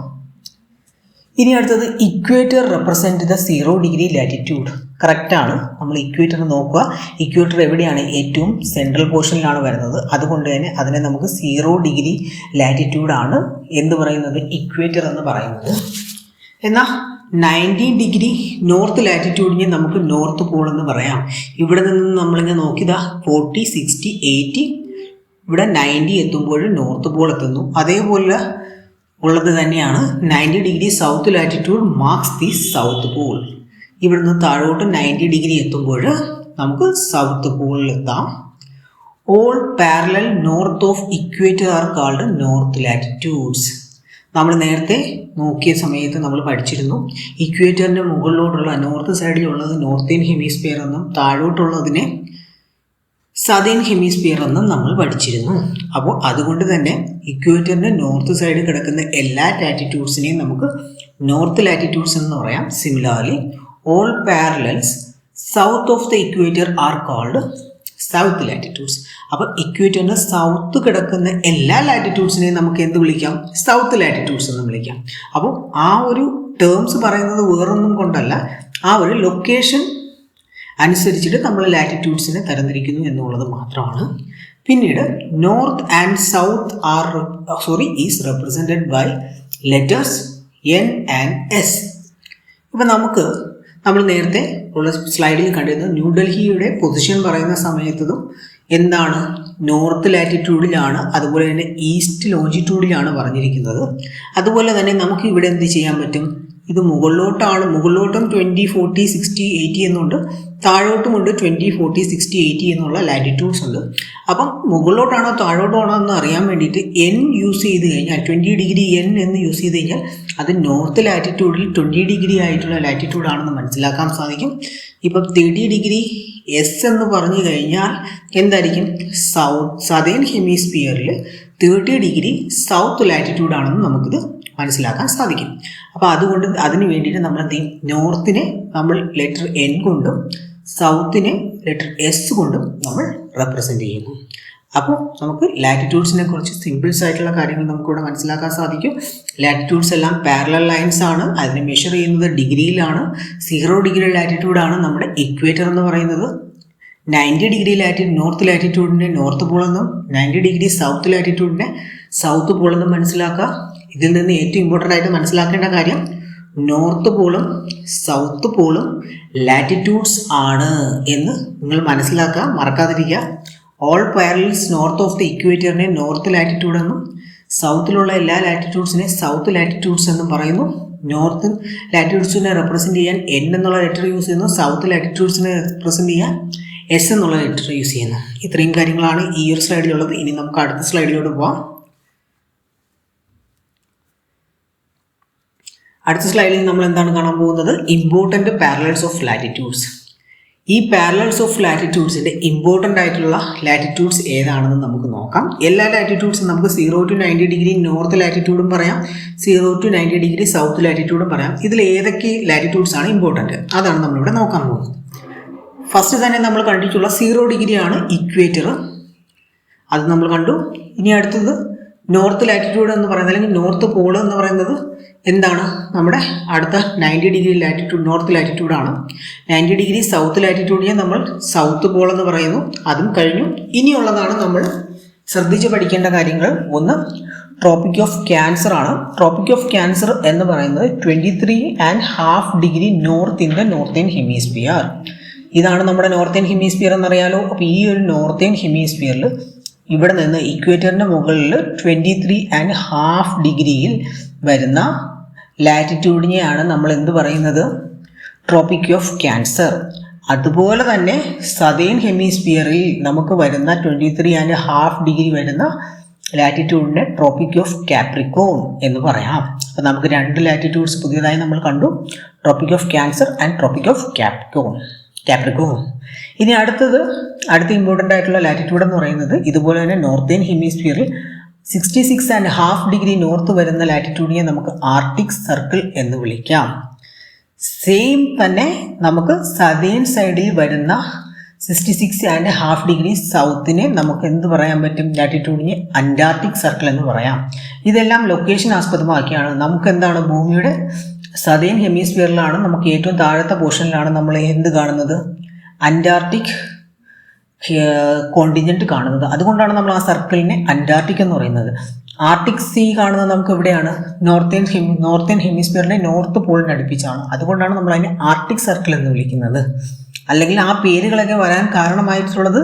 ഇനി അടുത്തത് equator represent the 0 degree latitude. കറക്റ്റാണ്. നമ്മൾ ഇക്വേറ്റർ നോക്കുക. ഇക്വേറ്റർ എവിടെയാണ്? ഏറ്റവും സെൻട്രൽ പോർഷനിലാണ് വരുന്നത്. അതുകൊണ്ട് തന്നെ അതിനെ നമുക്ക് 0 ഡിഗ്രി ലാറ്റിറ്റ്യൂഡാണ് എന്ത് പറയുന്നത്, ഇക്വേറ്റർ എന്ന് പറയുന്നത്. എന്നാൽ 90 ഡിഗ്രി നോർത്ത് ലാറ്റിറ്റ്യൂഡിനെ നമുക്ക് നോർത്ത് പോൾ എന്ന് പറയാം. ഇവിടെ നിന്ന് നമ്മളിങ്ങനെ നോക്കിയതാ 40, 60, 80, ഇവിടെ 90 എത്തുമ്പോൾ നോർത്ത് പോൾ എത്തുന്നു. അതേപോലെ ഉള്ളത് തന്നെയാണ് 90 degree south latitude marks the south Paul. ഇവിടുന്ന് താഴോട്ട് 90 ഡിഗ്രി എത്തുമ്പോൾ നമുക്ക് സൗത്ത് പോളിൽ എത്താം. All parallel north of equator are called north latitudes. നമ്മൾ നേരത്തെ നോക്കിയ സമയത്ത് നമ്മൾ പഠിച്ചിരുന്നു, ഇക്വേറ്ററിൻ്റെ മുകളിലോട്ടുള്ള നോർത്ത് സൈഡിലുള്ളത് നോർത്തേൺ ഹെമിസ്ഫിയർ എന്നും താഴോട്ടുള്ളതിനെ സദേൺ ഹെമിസ്ഫിയർ എന്നും നമ്മൾ പഠിച്ചിരുന്നു. അപ്പോൾ അതുകൊണ്ട് തന്നെ ഇക്വേറ്ററിൻ്റെ നോർത്ത് സൈഡിൽ കിടക്കുന്ന എല്ലാ ലാറ്റിറ്റ്യൂഡ്സിനെയും നമുക്ക് നോർത്ത് ലാറ്റിറ്റ്യൂഡ്സ് എന്ന് പറയാം. Similarly all parallels south of the equator are called south latitudes. അപ്പോൾ ഇക്വേറ്ററിന് സൗത്ത് കിടക്കുന്ന എല്ലാ ലാറ്റിറ്റ്യൂഡ്സിനെയും നമുക്ക് എന്ത് വിളിക്കാം? സൗത്ത് ലാറ്റിറ്റ്യൂഡ്സ് എന്ന് വിളിക്കാം. അപ്പോൾ ആ ഒരു ടേംസ് പറയുന്നത് വേറൊന്നും കൊണ്ടല്ല, ആ ഒരു ലൊക്കേഷൻ അനുസരിച്ചിട്ട് നമ്മൾ ലാറ്റിറ്റ്യൂഡ്സിനെ തരംതിരിക്കുന്നു എന്നുള്ളത് മാത്രമാണ്. പിന്നീട് north and south is represented by letters N and S. ഇപ്പം നമ്മൾ നേരത്തെ ഉള്ള സ്ലൈഡിൽ കണ്ടിരുന്നത് ന്യൂഡൽഹിയുടെ പൊസിഷൻ പറയുന്ന സമയത്തതും എന്താണ്, നോർത്ത് ലാറ്റിറ്റ്യൂഡിലാണ്, അതുപോലെ തന്നെ ഈസ്റ്റ് ലോഞ്ചിറ്റ്യൂഡിലാണ് പറഞ്ഞിരിക്കുന്നത്. അതുപോലെ തന്നെ നമുക്ക് ഇവിടെ എന്ത് ചെയ്യാൻ പറ്റും? ഇത് മുകളിലോട്ടും 20, 40, 60, 80 എന്നുണ്ട്, താഴോട്ടുമുണ്ട് 20, 40, 60, 80 എന്നുള്ള ലാറ്റിറ്റ്യൂഡ്സ് ഉണ്ട്. അപ്പം മുകളിലോട്ടാണോ താഴോട്ടാണോ എന്ന് അറിയാൻ വേണ്ടിയിട്ട് N യൂസ് ചെയ്ത് കഴിഞ്ഞാൽ 20 ഡിഗ്രി N എന്ന് യൂസ് ചെയ്ത് കഴിഞ്ഞാൽ അത് നോർത്ത് ലാറ്റിറ്റ്യൂഡിൽ 20 ഡിഗ്രി ആയിട്ടുള്ള ലാറ്റിറ്റ്യൂഡാണെന്ന് മനസ്സിലാക്കാൻ സാധിക്കും. ഇപ്പം 30 ഡിഗ്രി S എന്ന് പറഞ്ഞു കഴിഞ്ഞാൽ എന്തായിരിക്കും? സദേൺ ഹെമിസ്ഫിയറിൽ 30 ഡിഗ്രി സൗത്ത് ലാറ്റിറ്റ്യൂഡാണെന്ന് നമുക്കിത് മനസ്സിലാക്കാൻ സാധിക്കും. അപ്പോൾ അതുകൊണ്ട് അതിന് വേണ്ടിയിട്ട് നമ്മൾ എന്ത് ചെയ്യും? നോർത്തിനെ നമ്മൾ ലെറ്റർ N കൊണ്ടും സൗത്തിനെ ലെറ്റർ S കൊണ്ടും നമ്മൾ റെപ്രസെൻ്റ് ചെയ്യുന്നു. അപ്പോൾ നമുക്ക് ലാറ്റിറ്റ്യൂഡ്സിനെ കുറിച്ച് സിമ്പിൾസ് ആയിട്ടുള്ള കാര്യങ്ങൾ നമുക്കിവിടെ മനസ്സിലാക്കാൻ സാധിക്കും. ലാറ്റിറ്റ്യൂഡ്സ് എല്ലാം പാരലൽ ലൈൻസ് ആണ്, അതിനെ മെഷർ ചെയ്യുന്നത് ഡിഗ്രിയിലാണ്. 0 ഡിഗ്രി ലാറ്റിറ്റ്യൂഡാണ് നമ്മുടെ ഇക്വേറ്റർ എന്ന് പറയുന്നത്. 90 ഡിഗ്രി നോർത്ത് ലാറ്റിറ്റ്യൂഡിൻ്റെ നോർത്ത് പോളെന്നും 90 ഡിഗ്രി സൗത്ത് ലാറ്റിറ്റ്യൂഡിൻ്റെ സൗത്ത് പോളെന്നും മനസ്സിലാക്കുക. ഇതിൽ നിന്ന് ഏറ്റവും ഇമ്പോർട്ടൻ്റ് ആയിട്ട് മനസ്സിലാക്കേണ്ട കാര്യം, നോർത്ത് പോളും സൗത്ത് പോളും ലാറ്റിറ്റ്യൂഡ്സ് ആണ് എന്ന് നിങ്ങൾ മനസ്സിലാക്കുക, മറക്കാതിരിക്കുക. All parallels north of the ഇക്വേറ്ററിനെ നോർത്ത് ലാറ്റിറ്റ്യൂഡ് എന്നും സൗത്തിലുള്ള എല്ലാ ലാറ്റിറ്റ്യൂഡ്സിനെ സൗത്ത് ലാറ്റിറ്റ്യൂഡ്സ് എന്നും പറയുന്നു. നോർത്ത് ലാറ്റിറ്റ്യൂഡ്സിനെ റെപ്രസെൻറ്റ് ചെയ്യാൻ N എന്നുള്ള ലെറ്റർ യൂസ് ചെയ്യുന്നു, സൗത്ത് ലാറ്റിറ്റ്യൂഡ്സിനെ റെപ്രസെൻറ്റ് ചെയ്യാൻ S എന്നുള്ള ലെറ്റർ യൂസ് ചെയ്യുന്നു. ഇത്രയും കാര്യങ്ങളാണ് ഈ ഒരു സ്ലൈഡിലുള്ളത്. ഇനി നമുക്ക് അടുത്ത സ്ലൈഡിലോട്ട് പോവാം. അടുത്ത സ്ലൈഡിൽ നമ്മൾ എന്താണ് കാണാൻ പോകുന്നത്? Important parallels of latitudes. ഈ പാരലൽസ് ഓഫ് ലാറ്റിറ്റ്യൂഡ്സിൻ്റെ ഇമ്പോർട്ടൻ്റ് ആയിട്ടുള്ള ലാറ്റിറ്റ്യൂഡ്സ് ഏതാണെന്ന് നമുക്ക് നോക്കാം. എല്ലാ ലാറ്റിറ്റ്യൂഡ്സും നമുക്ക് 0 to 90 ഡിഗ്രി നോർത്ത് ലാറ്റിറ്റ്യൂഡും പറയാം, 0 to 90 ഡിഗ്രി സൗത്ത് ലാറ്റിറ്റ്യൂഡും പറയാം. ഇതിൽ ഏതൊക്കെ ലാറ്റിറ്റ്യൂഡ്സ് ആണ് ഇമ്പോർട്ടൻറ്റ് അതാണ് നമ്മളിവിടെ നോക്കാൻ പോകുന്നത്. ഫസ്റ്റ് തന്നെ നമ്മൾ കണ്ടിട്ടുള്ള 0 ഡിഗ്രിയാണ് ഇക്വേറ്റർ, അത് നമ്മൾ കണ്ടു. ഇനി അടുത്തത് നോർത്ത് ലാറ്റിറ്റ്യൂഡ് എന്ന് പറയുന്നത് അല്ലെങ്കിൽ നോർത്ത് പോൾ എന്ന് പറയുന്നത് എന്താണ്? നമ്മുടെ അടുത്ത 90 ഡിഗ്രി ലാറ്റിറ്റ്യൂഡ് നോർത്ത് ലാറ്റിറ്റ്യൂഡാണ്. 90 ഡിഗ്രി സൗത്ത് ലാറ്റിറ്റ്യൂഡിനെ നമ്മൾ സൗത്ത് പോൾ എന്ന് പറയുന്നു. അതും കഴിഞ്ഞു. ഇനിയുള്ളതാണ് നമ്മൾ ശ്രദ്ധിച്ച് പഠിക്കേണ്ട കാര്യങ്ങൾ. ഒന്ന് ട്രോപ്പിക് ഓഫ് ക്യാൻസർ ആണ്. ട്രോപ്പിക് ഓഫ് ക്യാൻസർ എന്ന് പറയുന്നത് 23.5 degree north in the northern hemisphere. ഇതാണ് നമ്മുടെ നോർത്തേൺ ഹെമിസ്ഫിയർ എന്നറിയാലോ. അപ്പോൾ ഈ ഒരു നോർത്തേൺ ഹെമിസ്ഫിയറിൽ ഇവിടെ നിന്ന് ഇക്വേറ്ററിൻ്റെ മുകളിൽ 23.5 ഡിഗ്രിയിൽ വരുന്ന ലാറ്റിറ്റ്യൂഡിനെയാണ് നമ്മൾ എന്ത് പറയുന്നത്? Tropic of cancer. അതുപോലെ തന്നെ സതേൺ ഹെമിസ്ഫിയറിൽ നമുക്ക് വരുന്ന 23.5 ഡിഗ്രി വരുന്ന ലാറ്റിറ്റ്യൂഡിനെ ട്രോപ്പിക് ഓഫ് കാപ്രിക്കോൺ എന്ന് പറയാം. അപ്പോൾ നമുക്ക് രണ്ട് ലാറ്റിറ്റ്യൂഡ്സ് പുതിയതായി നമ്മൾ കണ്ടു, tropic of Cancer and tropic of Capricorn. ഇനി അടുത്ത ഇമ്പോർട്ടൻ്റ് ആയിട്ടുള്ള ലാറ്റിറ്റ്യൂഡ് എന്ന് പറയുന്നത് ഇതുപോലെ തന്നെ നോർത്തേൺ ഹെമിസ്ഫിയറിൽ 66.5 ഡിഗ്രി നോർത്ത് വരുന്ന ലാറ്റിറ്റ്യൂഡിനെ നമുക്ക് ആർട്ടിക് സർക്കിൾ എന്ന് വിളിക്കാം. സെയിം തന്നെ നമുക്ക് സതേൺ സൈഡിൽ വരുന്ന 66.5 ഡിഗ്രി സൗത്തിനെ നമുക്ക് എന്ത് പറയാൻ പറ്റും? ലാറ്റിറ്റ്യൂഡിനെ അന്റാർട്ടിക് സർക്കിൾ എന്ന് പറയാം. ഇതെല്ലാം ലൊക്കേഷൻ ആസ്പദമാക്കിയാണ്. നമുക്ക് എന്താണ്? ഭൂമിയുടെ സതേൺ ഹെമിസ്ഫിയറിലാണ് നമുക്ക് ഏറ്റവും താഴത്തെ പോർഷനിലാണ് നമ്മൾ എന്ത് കാണുന്നത്? അന്റാർട്ടിക് കോണ്ടിനെന്റ് കാണുന്നത്. അതുകൊണ്ടാണ് നമ്മൾ ആ സർക്കിളിനെ അന്റാർട്ടിക് എന്ന് പറയുന്നത്. ആർട്ടിക് സീ കാണുന്നത് നമുക്ക് എവിടെയാണ്? നോർത്തേൺ ഹെമിസ്ഫിയറിലെ നോർത്ത് പോളിന് അടുപ്പിച്ചാണ്. അതുകൊണ്ടാണ് നമ്മൾ അതിനെ ആർട്ടിക് സർക്കിൾ എന്ന് വിളിക്കുന്നത്. അല്ലെങ്കിൽ ആ പേരുകളൊക്കെ വരാൻ കാരണമായിട്ടുള്ളത്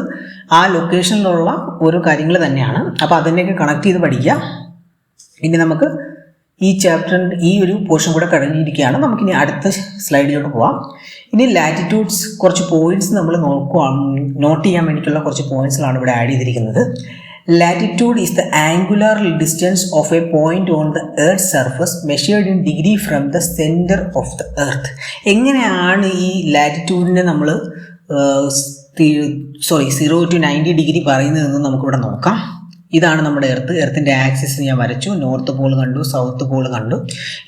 ആ ലൊക്കേഷനിലുള്ള ഓരോ കാര്യങ്ങൾ തന്നെയാണ്. അപ്പോൾ അതിനെയൊക്കെ കണക്ട് ചെയ്ത് പഠിക്കുക. ഇനി നമുക്ക് ഈ ചാപ്റ്ററിൻ്റെ ഈ ഒരു പോർഷൻ കൂടെ കഴിഞ്ഞിരിക്കുകയാണ്. നമുക്കിനി അടുത്ത സ്ലൈഡിലോട്ട് പോവാം. ഇനി ലാറ്റിറ്റ്യൂഡ്സ് കുറച്ച് പോയിന്റ്സ് നമ്മൾ നോട്ട് ചെയ്യാൻ വേണ്ടിയിട്ടുള്ള കുറച്ച് പോയിന്റ്സിലാണ് ഇവിടെ ആഡ് ചെയ്തിരിക്കുന്നത്. Latitude is the angular distance of A point on the earth surface measured in degree from the centre of the earth. എങ്ങനെയാണ് ഈ ലാറ്റിറ്റ്യൂഡിനെ നമ്മൾ 0 to 90 ഡിഗ്രി പറയുന്നതെന്ന് നമുക്കിവിടെ നോക്കാം. ഇതാണ് നമ്മുടെ എർത്തിൻ്റെ ആക്സിസ് ഞാൻ വരച്ചു. നോർത്ത് പോൾ കണ്ടു, സൗത്ത് പോൾ കണ്ടു.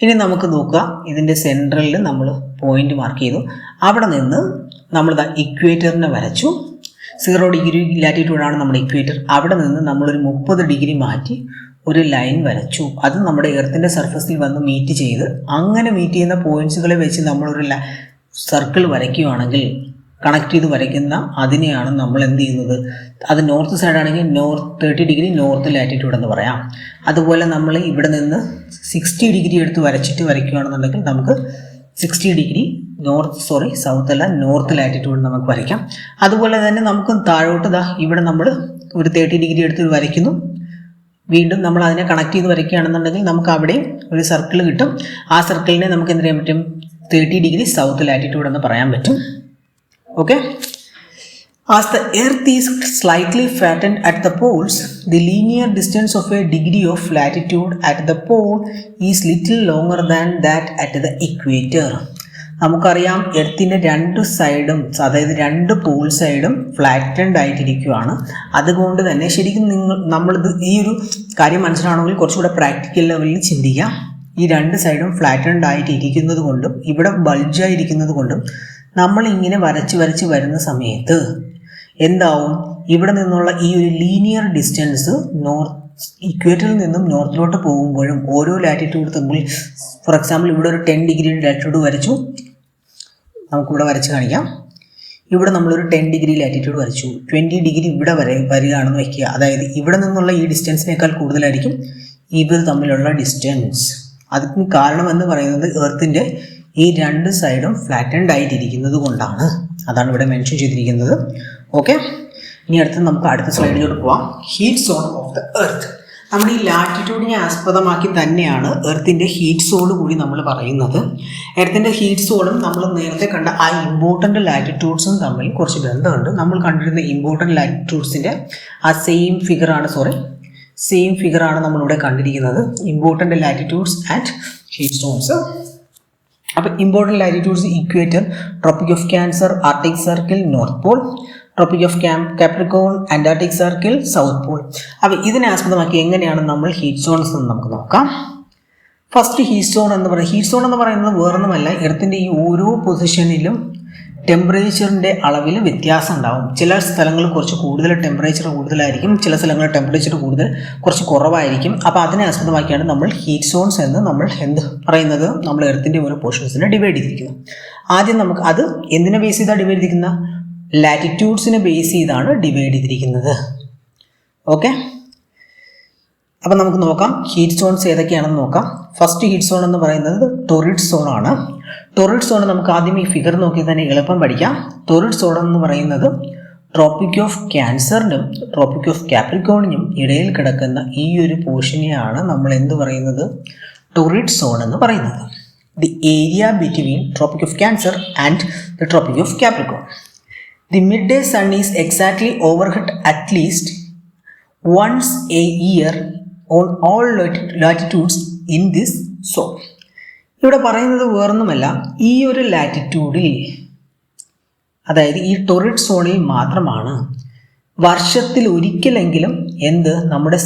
ഇനി നമുക്ക് നോക്കുക, ഇതിൻ്റെ സെൻട്രലിൽ നമ്മൾ പോയിന്റ് മാർക്ക് ചെയ്തു. അവിടെ നിന്ന് നമ്മൾ ഇക്വേറ്ററിനെ വരച്ചു. 0 ഡിഗ്രി ലാറ്റിറ്റ്യൂഡാണ് നമ്മുടെ ഇക്വേറ്റർ. അവിടെ നിന്ന് നമ്മളൊരു 30 ഡിഗ്രി മാറ്റി ഒരു ലൈൻ വരച്ചു. അത് നമ്മുടെ എർത്തിൻ്റെ സർഫസിൽ വന്ന് മീറ്റ് ചെയ്ത്, അങ്ങനെ മീറ്റ് ചെയ്യുന്ന പോയിന്റ്സുകളെ വെച്ച് നമ്മളൊരു സർക്കിൾ വരയ്ക്കുകയാണെങ്കിൽ, കണക്ട് ചെയ്ത് വരയ്ക്കുന്ന അതിനെയാണ് നമ്മൾ എന്ത് ചെയ്യുന്നത്? അത് നോർത്ത് സൈഡാണെങ്കിൽ 30 ഡിഗ്രി നോർത്ത് ലാറ്റിറ്റ്യൂഡ് എന്ന് പറയാം. അതുപോലെ നമ്മൾ ഇവിടെ നിന്ന് 60 ഡിഗ്രി എടുത്ത് വരയ്ക്കുകയാണെന്നുണ്ടെങ്കിൽ നമുക്ക് 60 ഡിഗ്രി സൗത്ത് അല്ല നോർത്ത് ലാറ്റിറ്റ്യൂഡ് നമുക്ക് വരയ്ക്കാം. അതുപോലെ തന്നെ നമുക്ക് താഴോട്ട് ഇവിടെ നമ്മൾ ഒരു 30 ഡിഗ്രി എടുത്ത് വരയ്ക്കുന്നു. വീണ്ടും നമ്മൾ അതിനെ കണക്ട് ചെയ്ത് വരയ്ക്കുകയാണെന്നുണ്ടെങ്കിൽ നമുക്ക് അവിടെയും ഒരു സർക്കിൾ കിട്ടും. ആ സർക്കിളിനെ നമുക്ക് എന്ത് ചെയ്യാൻ പറ്റും? 30 ഡിഗ്രി സൗത്ത് ലാറ്റിറ്റ്യൂഡ് എന്ന് പറയാൻ പറ്റും. Okay. As the earth is slightly flattened at the poles, the linear distance of a degree of latitude at the pole is little longer than that at the equator. നമുക്കറിയാം എർത്തിൻ്റെ രണ്ട് സൈഡും, അതായത് രണ്ട് Paul സൈഡും flattened ആയിട്ടിരിക്കുകയാണ്. അതുകൊണ്ട് തന്നെ ശരിക്കും നമ്മളിത് ഈ ഒരു കാര്യം മനസ്സിലാണെങ്കിൽ കുറച്ചുകൂടെ പ്രാക്ടിക്കൽ ലെവലിൽ ചിന്തിക്കാം. ഈ രണ്ട് സൈഡും ഫ്ലാറ്റൻഡ് ആയിട്ട് ഇരിക്കുന്നത് കൊണ്ടും ഇവിടെ ബൾജായിരിക്കുന്നത് കൊണ്ടും നമ്മളിങ്ങനെ വരച്ച് വരുന്ന സമയത്ത് എന്താവും? ഇവിടെ നിന്നുള്ള ഈ ഒരു ലീനിയർ ഡിസ്റ്റൻസ് ഇക്വേറ്ററിൽ നിന്നും നോർത്തിലോട്ട് പോകുമ്പോഴും ഓരോ ലാറ്റിറ്റ്യൂഡ് തമ്മിൽ, ഫോർ എക്സാമ്പിൾ ഇവിടെ ഒരു 10 ഡിഗ്രി ലാറ്റിറ്റ്യൂഡ് വരച്ചു, നമുക്കിവിടെ വരച്ച് കാണിക്കാം. ഇവിടെ നമ്മളൊരു 10 ഡിഗ്രി ലാറ്റിറ്റ്യൂഡ് വരച്ചു, 20 ഡിഗ്രി ഇവിടെ വരികയാണെന്ന് വയ്ക്കുക. അതായത് ഇവിടെ നിന്നുള്ള ഈ ഡിസ്റ്റൻസിനേക്കാൾ കൂടുതലായിരിക്കും ഇവർ തമ്മിലുള്ള ഡിസ്റ്റൻസ്. അതിന് കാരണം എന്ന് പറയുന്നത് എർത്തിൻ്റെ ഈ രണ്ട് സൈഡും ഫ്ലാറ്റൻഡ് ആയിട്ടിരിക്കുന്നത് കൊണ്ടാണ്. അതാണ് ഇവിടെ മെൻഷൻ ചെയ്തിരിക്കുന്നത്. ഓക്കെ, ഇനി നമുക്ക് അടുത്ത സ്ലൈഡിലോട്ട് പോവാം. Heat zone of the earth. നമ്മുടെ ഈ ലാറ്റിറ്റ്യൂഡിനെ ആസ്പദമാക്കി തന്നെയാണ് എർത്തിൻ്റെ ഹീറ്റ് സോൺ കൂടി നമ്മൾ പറയുന്നത്. എർത്തിൻ്റെ ഹീറ്റ് സോണും നമ്മൾ നേരത്തെ കണ്ട ആ ഇമ്പോർട്ടൻ്റ് ലാറ്റിറ്റ്യൂഡ്സും തമ്മിൽ കുറച്ച് ബന്ധമുണ്ട്. നമ്മൾ കണ്ടിരുന്ന ഇമ്പോർട്ടൻ്റ് ലാറ്റിറ്റ്യൂഡ്സിൻ്റെ ആ സെയിം ഫിഗറാണ് നമ്മളിവിടെ കണ്ടിരിക്കുന്നത്. Important latitudes and heat zones. അപ്പോൾ important latitudes equator, tropic of Cancer, arctic circle, north pole, tropic of Capricorn, antarctic circle, south pole. അപ്പോൾ ഇതിനെ ആസ്പദമാക്കി എങ്ങനെയാണ് നമ്മൾ ഹീറ്റ് സോൺസ് എന്ന് നമുക്ക് നോക്കാം. ഫസ്റ്റ് ഹീറ്റ് സോൺ എന്ന് പറയുന്നത് വേറൊന്നുമല്ല, എർത്തിൻ്റെ ഈ ഓരോ പൊസിഷനിലും ടെമ്പറേച്ചറിൻ്റെ അളവിൽ വ്യത്യാസം ഉണ്ടാവും. ചില സ്ഥലങ്ങളിൽ കുറച്ച് കൂടുതൽ ടെമ്പറേച്ചർ കൂടുതലായിരിക്കും, ചില സ്ഥലങ്ങളിൽ ടെമ്പറേച്ചർ കുറച്ച് കുറവായിരിക്കും. അപ്പോൾ അതിനെ ആസ്പദമാക്കിയാണ് നമ്മൾ ഹീറ്റ് സോൺസ് എന്ന് നമ്മൾ പറയുന്നത്, നമ്മൾ എർത്തിൻ്റെ ഓരോ പോർഷൻസിനെ ഡിവൈഡ് ചെയ്തിരിക്കുന്നത്. ആദ്യം നമുക്ക് അത് എന്തിനെ ബേസ് ചെയ്താണ് ഡിവൈഡ് ചെയ്തിരിക്കുന്നത്? ലാറ്റിറ്റ്യൂഡ്സിനെ ബേസ് ചെയ്താണ് ഡിവൈഡ് ചെയ്തിരിക്കുന്നത്. ഓക്കെ, അപ്പം നമുക്ക് നോക്കാം ഹീറ്റ് സോൺസ് ഏതൊക്കെയാണെന്ന് നോക്കാം. ഫസ്റ്റ് ഹീറ്റ് സോൺ എന്ന് പറയുന്നത് ടൊറിഡ് സോൺ ആണ്. ടൊറിഡ് സോൺ നമുക്ക് ആദ്യം ഈ ഫിഗർ നോക്കി തന്നെ എളുപ്പം പഠിക്കാം. ടൊറിഡ് സോൺ എന്ന് പറയുന്നത് ട്രോപ്പിക് ഓഫ് ക്യാൻസറിനും ട്രോപ്പിക് ഓഫ് കാപ്രിക്കോണിനും ഇടയിൽ കിടക്കുന്ന ഈ ഒരു പോർഷനെയാണ് നമ്മൾ എന്ത് പറയുന്നത്? ടൊറിഡ് സോൺ എന്ന് പറയുന്നത്. The area between tropic of Cancer and the tropic of Capricorn. The midday sun is exactly overhead at least once a year on all latitudes in this zone. ഇവിടെ പറയുന്നത് വേറൊന്നുമല്ല, ഈ ഒരു ലാറ്റിറ്റ്യൂഡിൽ, അതായത് ഈ ടൊറിഡ് സോണിൽ മാത്രമാണ് വർഷത്തിൽ ഒരിക്കലെങ്കിലും നമ്മുടെ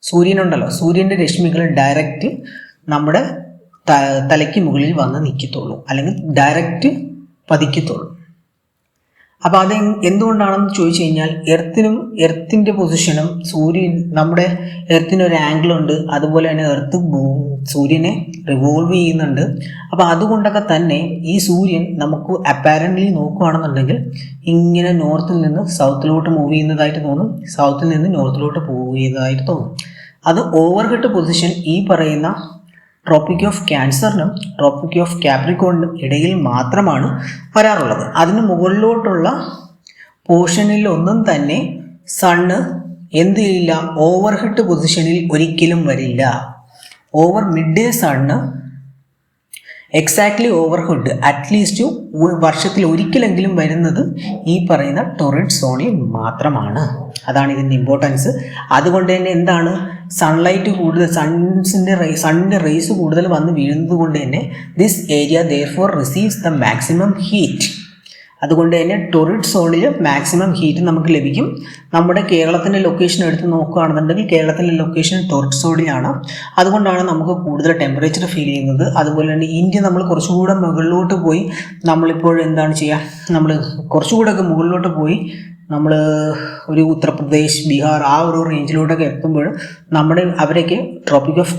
സൂര്യനുണ്ടല്ലോ, സൂര്യൻ്റെ രശ്മികൾ ഡയറക്റ്റ് നമ്മുടെ തലയ്ക്ക് മുകളിൽ വന്ന് നിൽക്കത്തുള്ളൂ, അല്ലെങ്കിൽ ഡയറക്റ്റ് പതിക്കത്തുള്ളൂ. അപ്പോൾ അത് എന്തുകൊണ്ടാണെന്ന് ചോദിച്ചു കഴിഞ്ഞാൽ, എർത്തിൻ്റെ പൊസിഷനും നമ്മുടെ എർത്തിനൊരു ആംഗിളുണ്ട്, അതുപോലെ തന്നെ സൂര്യനെ റിവോൾവ് ചെയ്യുന്നുണ്ട്. അപ്പോൾ അതുകൊണ്ടൊക്കെ തന്നെ ഈ സൂര്യൻ നമുക്ക് അപ്പാരൻ്റ്ലി നോക്കുകയാണെന്നുണ്ടെങ്കിൽ ഇങ്ങനെ നോർത്തിൽ നിന്ന് സൗത്തിലോട്ട് മൂവ് ചെയ്യുന്നതായിട്ട് തോന്നും, സൗത്തിൽ നിന്ന് നോർത്തിലോട്ട് പോകുന്നതായിട്ട് തോന്നും. അത് ഓവർഹെഡ് പൊസിഷൻ ഈ പറയുന്ന ട്രോപ്പിക് ഓഫ് ക്യാൻസറിനും ട്രോപ്പിക് ഓഫ് കാപ്രിക്കോണിനും ഇടയിൽ മാത്രമാണ് വരാറുള്ളത്. അതിന് മുകളിലോട്ടുള്ള പോർഷനിലൊന്നും തന്നെ സണ്ണ് എന്ത് ചെയ്യില്ല, ഓവർഹെഡ് പൊസിഷനിൽ ഒരിക്കലും വരില്ല. Over mid day sun exactly overhead at least വർഷത്തിൽ ഒരിക്കലെങ്കിലും വരുന്നത് ഈ പറയുന്ന ടൊറിഡ് സോണിൽ മാത്രമാണ്. അതാണ് ഇതിൻ്റെ ഇമ്പോർട്ടൻസ്. അതുകൊണ്ട് തന്നെ എന്താണ്, സൺലൈറ്റ് കൂടുതൽ, സണ്ണിൻ്റെ റേസ് കൂടുതൽ വന്ന് വീഴുന്നത് കൊണ്ട് തന്നെ this area therefore receives the maximum heat. അതുകൊണ്ട് തന്നെ ടൊറിഡ് സോണിൽ മാക്സിമം ഹീറ്റ് നമുക്ക് ലഭിക്കും. നമ്മുടെ കേരളത്തിൻ്റെ ലൊക്കേഷൻ എടുത്ത് നോക്കുകയാണെന്നുണ്ടെങ്കിൽ കേരളത്തിൻ്റെ ലൊക്കേഷൻ ടൊറിഡ് സോണിലാണ്. അതുകൊണ്ടാണ് നമുക്ക് കൂടുതൽ ടെമ്പറേച്ചർ ഫീൽ ചെയ്യുന്നത്. അതുപോലെ തന്നെ ഇന്ത്യ നമ്മൾ കുറച്ചുകൂടെ മുകളിലോട്ട് പോയി, നമ്മളിപ്പോൾ എന്താണ് ചെയ്യുക, നമ്മൾ കുറച്ചുകൂടെയൊക്കെ മുകളിലോട്ട് പോയി നമ്മൾ ഒരു ഉത്തർപ്രദേശ്, ബീഹാർ ആ ഒരു റേഞ്ചിലോട്ടൊക്കെ എത്തുമ്പോൾ അവരൊക്കെ tropic of